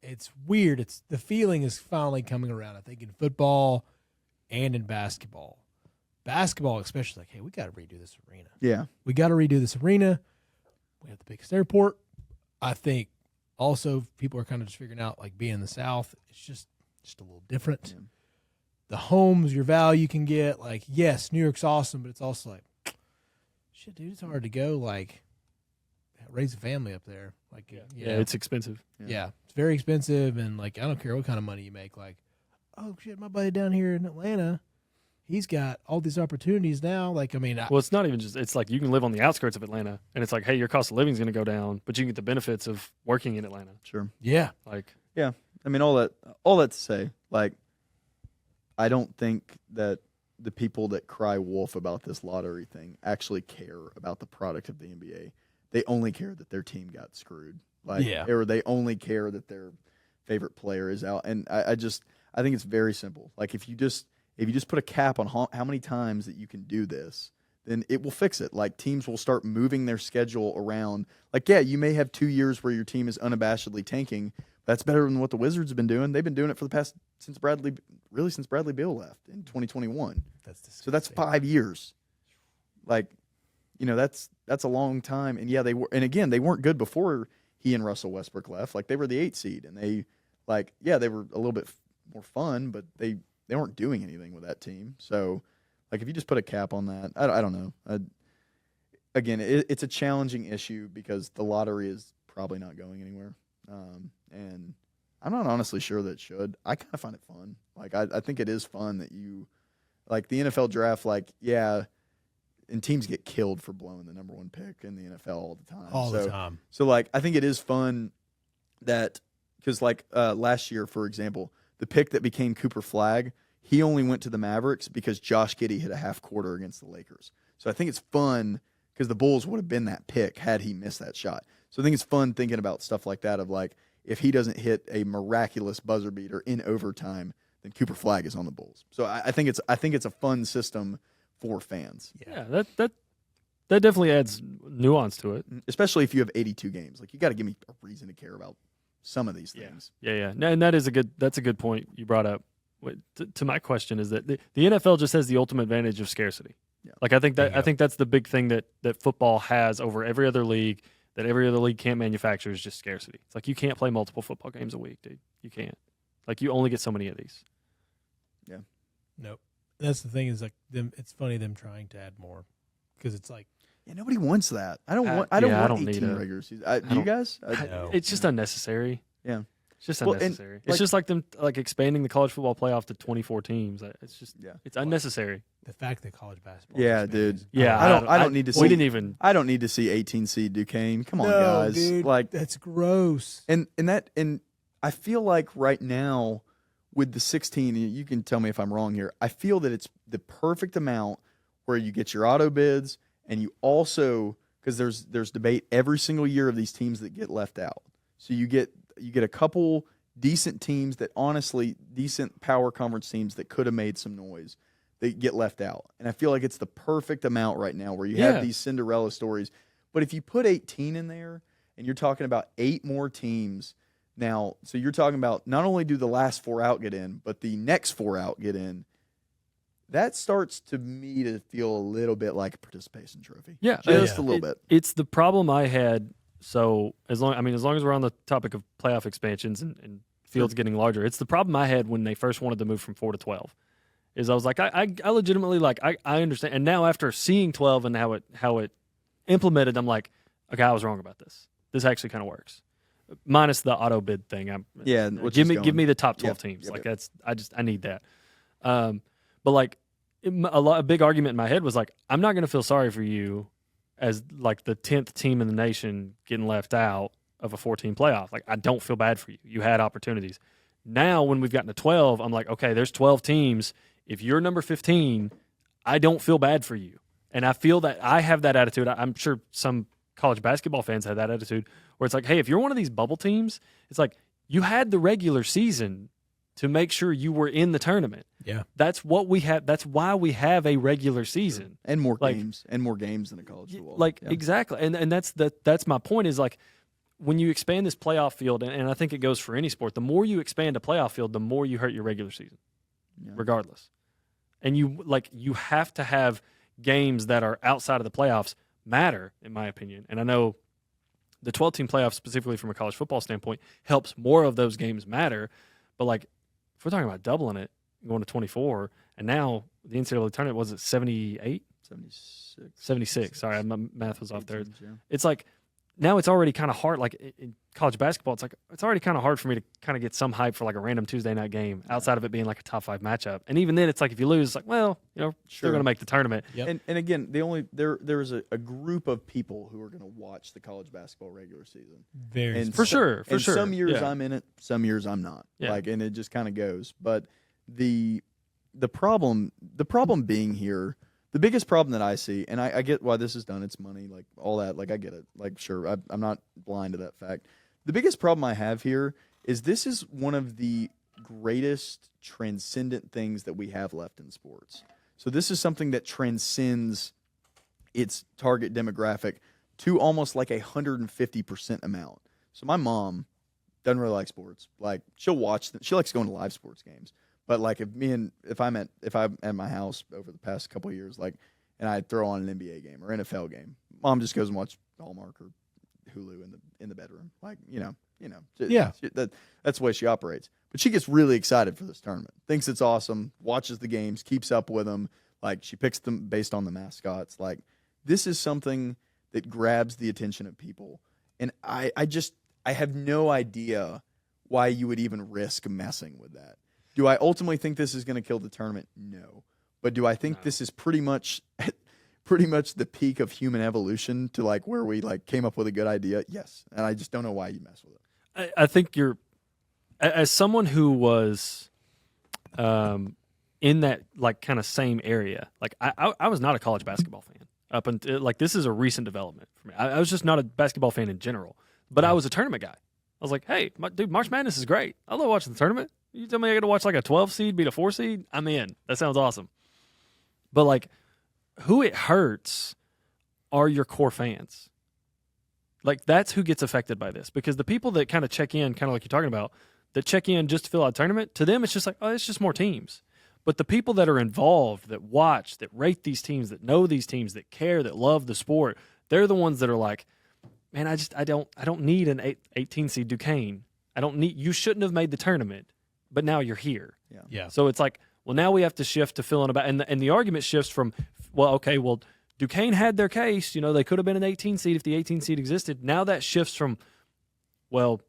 It's weird. The feeling is finally coming around. I think in football and in basketball. Basketball, especially, like, hey, we got to redo this arena. Yeah. We got to redo this arena. We have the biggest airport. I think also people are kind of just figuring out, like, being in the South, it's just a little different. Yeah. The homes, your value can get, like, yes, New York's awesome, but it's also like, shit, dude, it's hard to go, like, raise a family up there. Like, yeah, it's expensive. Yeah, it's very expensive, and, like, I don't care what kind of money you make. Like, oh, shit, my buddy down here in Atlanta, he's got all these opportunities now. Like, I mean, well, it's not even just, it's like you can live on the outskirts of Atlanta, and it's like, hey, your cost of living is going to go down, but you can get the benefits of working in Atlanta. Sure. Yeah. Like, yeah. I mean, all that to say, like, I don't think that the people that cry wolf about this lottery thing actually care about the product of the NBA. They only care that their team got screwed. Like, or they only care that their favorite player is out. And I think it's very simple. Like, if you just put a cap on how many times that you can do this, then it will fix it. Like, teams will start moving their schedule around. Like, yeah, you may have 2 years where your team is unabashedly tanking. That's better than what the Wizards have been doing. They've been doing it for the past since Bradley Beal left in 2021. So that's 5 years. Like, that's a long time. And yeah, they weren't good before he and Russell Westbrook left. Like, they were the 8th seed, and they were a little bit more fun, but they weren't doing anything with that team. So, like, if you just put a cap on that, I don't know. Again, it's a challenging issue because the lottery is probably not going anywhere. And I'm not honestly sure that it should. I kind of find it fun. Like, I think it is fun that you, like, the NFL draft, like, yeah, and teams get killed for blowing the number 1 pick in the NFL all the time. All the time. So, like, I think it is fun that, because, like, last year, for example, the pick that became Cooper Flagg, he only went to the Mavericks because Josh Giddey hit a half quarter against the Lakers. So I think it's fun because the Bulls would have been that pick had he missed that shot. So I think it's fun thinking about stuff like that of, like, if he doesn't hit a miraculous buzzer beater in overtime, then Cooper Flagg is on the Bulls. So I think it's a fun system for fans. Yeah, that definitely adds nuance to it. Especially if you have 82 games. Like, you got to give me a reason to care about some of these things. Yeah. And that's a good point you brought up. To my question is that the NFL just has the ultimate advantage of scarcity. Yeah. Like, I think that's the big thing that football has over every other league that every other league can't manufacture is just scarcity. It's like you can't play multiple football games a week, dude. You can't. Like, you only get so many of these. Yeah. Nope. That's the thing is, like, it's funny them trying to add more because it's like, yeah, nobody wants that. I don't want 18 regular season. Do you guys? It's just unnecessary. Yeah. It's just unnecessary. It's just like them expanding the college football playoff to 24 teams. It's just it's unnecessary. The fact that college basketball. Yeah, dude. Yeah, I don't need to see. We didn't even. I don't need to see 18 seed Duquesne. Come on, no, guys. Dude, like, that's gross. And I feel like right now with the 16, you can tell me if I'm wrong here. I feel that it's the perfect amount where you get your auto bids and you also, because there's debate every single year of these teams that get left out. So you get a couple decent teams that honestly, decent power conference teams that could have made some noise. that get left out. And I feel like it's the perfect amount right now where you have these Cinderella stories. But if you put 18 in there and you're talking about 8 more teams now, so you're talking about not only do the last 4 out get in, but the next 4 out get in. That starts to me to feel a little bit like a participation trophy. Yeah, just a little bit. It's the problem I had. So as long as we're on the topic of playoff expansions and fields getting larger, it's the problem I had when they first wanted to move from 4 to 12. Is I was like, I legitimately I understand, and now after seeing 12 and how it implemented, I'm like, okay, I was wrong about this. This actually kind of works, minus the auto bid thing. Give me the top 12 teams. I need that. But like a big argument in my head was like, I'm not going to feel sorry for you as like the 10th team in the nation getting left out of a 14 playoff. Like, I don't feel bad for you. You had opportunities. Now when we've gotten to 12, I'm like, okay, there's 12 teams. If you're number 15, I don't feel bad for you. And I feel that I have that attitude. I'm sure some college basketball fans have that attitude where it's like, hey, if you're one of these bubble teams, it's like you had the regular season to make sure you were in the tournament. Yeah. That's what we have. That's why we have a regular season. And more games. And more games than a college football. Exactly. And that's my point is like when you expand this playoff field, and I think it goes for any sport, the more you expand a playoff field, the more you hurt your regular season, regardless. And you have to have games that are outside of the playoffs matter, in my opinion. And I know the 12-team playoff, specifically from a college football standpoint, helps more of those games matter. But like, if we're talking about doubling it, going to 24, and now the NCAA tournament was it 78? 76. Sorry, my math was off there. Yeah. It's like now it's already kind of hard. Like in college basketball, it's already kind of hard for me to kind of get some hype for like a random Tuesday night game outside of it being like a top 5 matchup. And even then, it's like if you lose, it's like, well, still going to make the tournament. Yep. And again, there is a group of people who are going to watch the college basketball regular season. For sure. Some years I'm in it, some years I'm not. Yeah. And it just kind of goes. But the problem being here. The biggest problem that I see, and I get why this is done, it's money, like all that, like I get it. Like, sure, I'm not blind to that fact. The biggest problem I have here is this is one of the greatest transcendent things that we have left in sports. So this is something that transcends its target demographic to almost like 150% amount. So my mom doesn't really like sports. Like, she'll watch them. She likes going to live sports games. But like if I'm at my house over the past couple of years, like, and I throw on an NBA game or NFL game, Mom just goes and watches Hallmark or Hulu in the bedroom, like that's the way she operates. But she gets really excited for this tournament, thinks it's awesome, watches the games, keeps up with them, like she picks them based on the mascots. Like this is something that grabs the attention of people, and I have no idea why you would even risk messing with that. Do I ultimately think this is going to kill the tournament? No. But do I think this is pretty much the peak of human evolution to like where we like came up with a good idea? Yes. And I just don't know why you mess with it. I think you're, as someone who was in that like kind of same area, like I was not a college basketball fan up until like this is a recent development for me. I was just not a basketball fan in general, but I was a tournament guy. I was like, hey, dude, March Madness is great. I love watching the tournament. You tell me I got to watch like a 12 seed beat a 4 seed? I'm in. That sounds awesome. But like, who it hurts are your core fans. Like, that's who gets affected by this. Because the people that kind of check in, kind of like you're talking about, that check in just to fill out a tournament, to them it's just like, oh, it's just more teams. But the people that are involved, that watch, that rate these teams, that know these teams, that care, that love the sport, they're the ones that are like, man, I don't need an 18 seed Duquesne. You shouldn't have made the tournament. But now you're here. Yeah. So it's like, well, now we have to shift to filling about, and the argument shifts from, well, Duquesne had their case. They could have been an 18 seed if the 18 seed existed. Now that shifts from, well,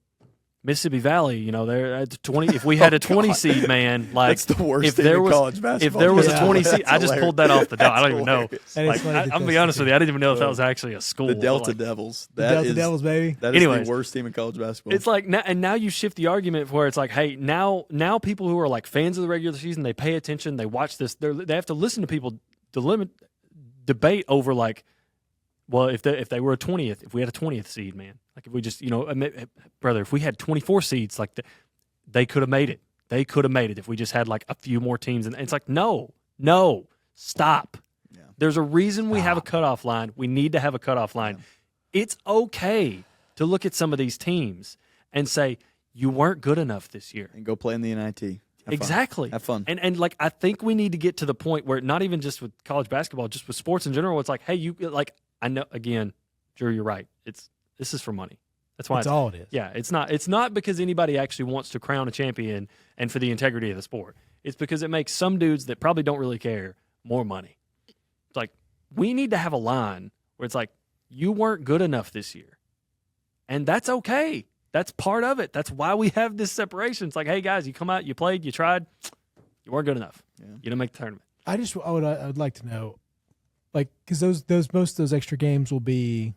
Mississippi Valley, they're at 20. If we had a 20 seed, man, like that's the worst thing in college basketball. If there was a 20 seed, I just pulled that off the dome. I don't even know. Like, I'm gonna be honest with you, I didn't even know if that was actually a school. The Delta Devils. Delta Devils, baby. That is the worst team in college basketball. It's like now you shift the argument where it's like, hey, now people who are like fans of the regular season, they pay attention, they watch this, they have to listen to people debate over like, well, if they were if we had a 20th seed, man, like if we just, brother, if we had 24 seeds, like they could have made it. They could have made it if we just had like a few more teams. And it's like, no, No, stop. Yeah. There's a reason we have a cutoff line. We need to have a cutoff line. Yeah. It's okay to look at some of these teams and say, you weren't good enough this year. And go play in the NIT. Exactly. Have fun. And like, I think we need to get to the point where not even just with college basketball, just with sports in general, it's like, hey, you like, I know, again, Drew, you're right. This is for money. That's why it's all it is. Yeah, it's not because anybody actually wants to crown a champion and for the integrity of the sport. It's because it makes some dudes that probably don't really care more money. It's like, we need to have a line where it's like, you weren't good enough this year. And that's okay. That's part of it. That's why we have this separation. It's like, hey, guys, you come out, you played, you tried, you weren't good enough. Yeah. You didn't make the tournament. I would like to know, like, because those most of those extra games will be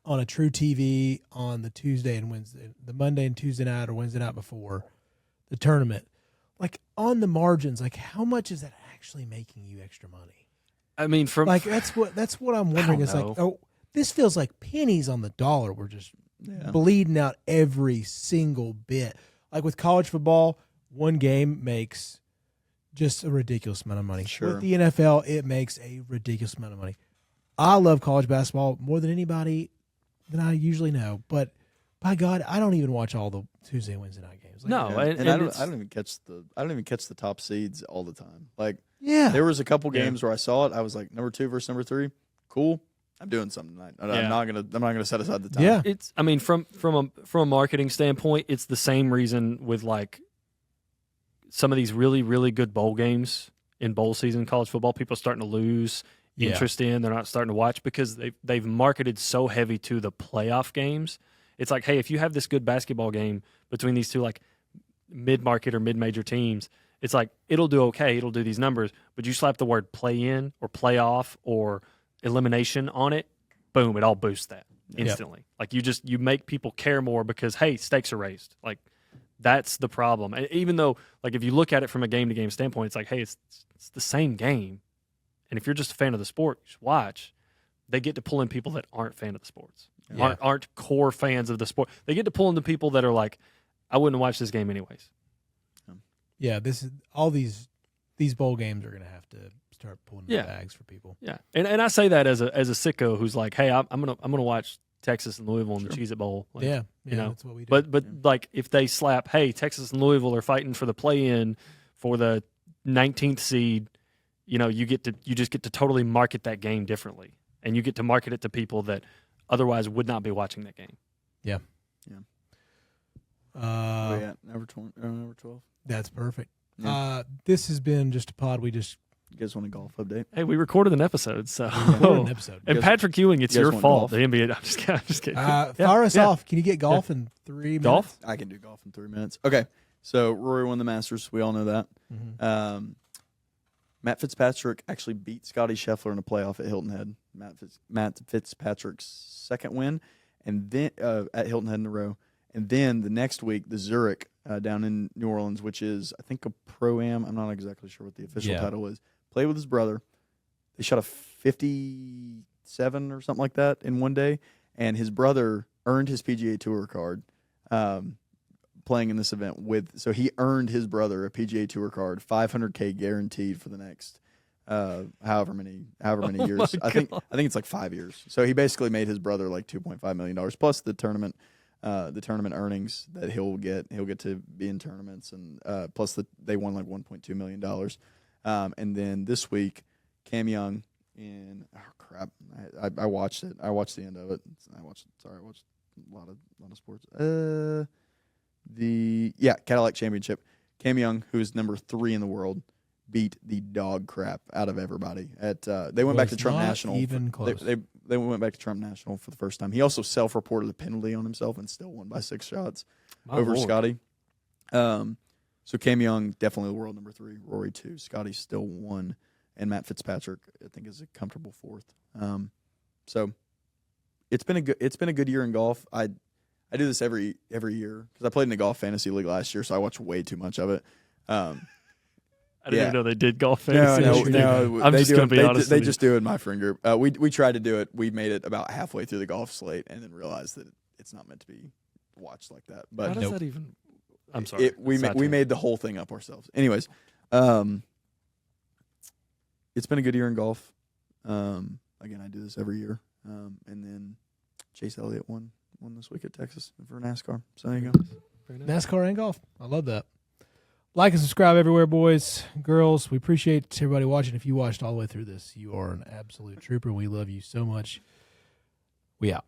on a True TV on the Tuesday and Wednesday, the Monday and Tuesday night or Wednesday night before the tournament. Like, on the margins, like, how much is that actually making you extra money? I mean, that's what I'm wondering. Is like, oh, this feels like pennies on the dollar. We're just bleeding out every single bit. Like with college football, one game makes just a ridiculous amount of money. Sure. With the NFL, it makes a ridiculous amount of money. I love college basketball more than anybody that I usually know, but by God, I don't even watch all the Tuesday and Wednesday night games. Like, no, and I don't even catch the top seeds all the time. Like, yeah, there was a couple games where I saw it. I was like, number 2 versus number 3, cool. I'm doing something tonight. I'm not gonna set aside the time. Yeah, I mean, from a marketing standpoint, it's the same reason with like some of these really, really good bowl games in bowl season, college football. People are starting to lose interest in. They're not starting to watch because they've marketed so heavy to the playoff games. It's like, hey, if you have this good basketball game between these two like mid-market or mid-major teams, it's like it'll do okay. It'll do these numbers, but you slap the word play-in or playoff or elimination on it, boom, it all boosts that instantly. Yep. Like you make people care more because, hey, stakes are raised. Like that's the problem. And even though, like, if you look at it from a game-to-game standpoint, it's like, hey, it's the same game. And if you're just a fan of the sport, you should watch. They get to pull in people that aren't fan of the sports, aren't core fans of the sport. They get to pull in the people that are like, I wouldn't watch this game anyways. Yeah, this is all these bowl games are going to have to start pulling the bags for people. Yeah, and I say that as a sicko who's like, hey, I'm gonna watch Texas and Louisville in the Cheez-It Bowl. Like, you know, that's what we do. But like if they slap, hey, Texas and Louisville are fighting for the play-in for the 19th seed, you know, you just get to totally market that game differently, and you get to market it to people that otherwise would not be watching that game. Yeah. Number 12. That's perfect. This has been just a pod. You guys want a golf update? Hey, we recorded an episode, so and Patrick Ewing, it's your fault. The NBA. I'm just kidding. Fire us off. Can you get golf in 3 minutes? Golf? I can do golf in 3 minutes. Okay, so Rory won the Masters. We all know that. Mm-hmm. Matt Fitzpatrick actually beat Scotty Scheffler in a playoff at Hilton Head. Matt Fitzpatrick's second win, and then at Hilton Head in a row. And then the next week, the Zurich down in New Orleans, which is, I think, a Pro-Am. I'm not exactly sure what the official title is. Played with his brother. They shot a 57 or something like that in one day. And his brother earned his PGA Tour card playing in this event. So he earned his brother a PGA Tour card, $500K guaranteed for the next however many years. I think it's like 5 years. So he basically made his brother like $2.5 million plus the tournament earnings that he'll get to be in tournaments, and plus they won like $1.2 million. And then this week, Cam Young I watched it. I watched the end of it. I watched a lot of sports. Cadillac Championship. Cam Young, who is number 3 in the world, beat the dog crap out of everybody. They went back to Trump National. Even close. They went back to Trump National for the first time. He also self-reported a penalty on himself and still won by 6 shots over Scotty. So Cam Young, definitely the world number 3. Rory 2. Scotty still 1. And Matt Fitzpatrick, I think, is a comfortable 4th. So it's been a good year in golf. I do this every year because I played in the golf fantasy league last year, so I watched way too much of it. I didn't even know they did golf fantasy. No. I'm just going to be honest. They just do it in my friend group. We tried to do it. We made it about halfway through the golf slate and then realized that it's not meant to be watched like that. But how does that even? I'm sorry. We made the whole thing up ourselves. Anyways, it's been a good year in golf. Again, I do this every year. And then Chase Elliott won this week at Texas for NASCAR. So there you go. NASCAR and golf. I love that. Like and subscribe everywhere, boys, girls. We appreciate everybody watching. If you watched all the way through this, you are an absolute trooper. We love you so much. We out.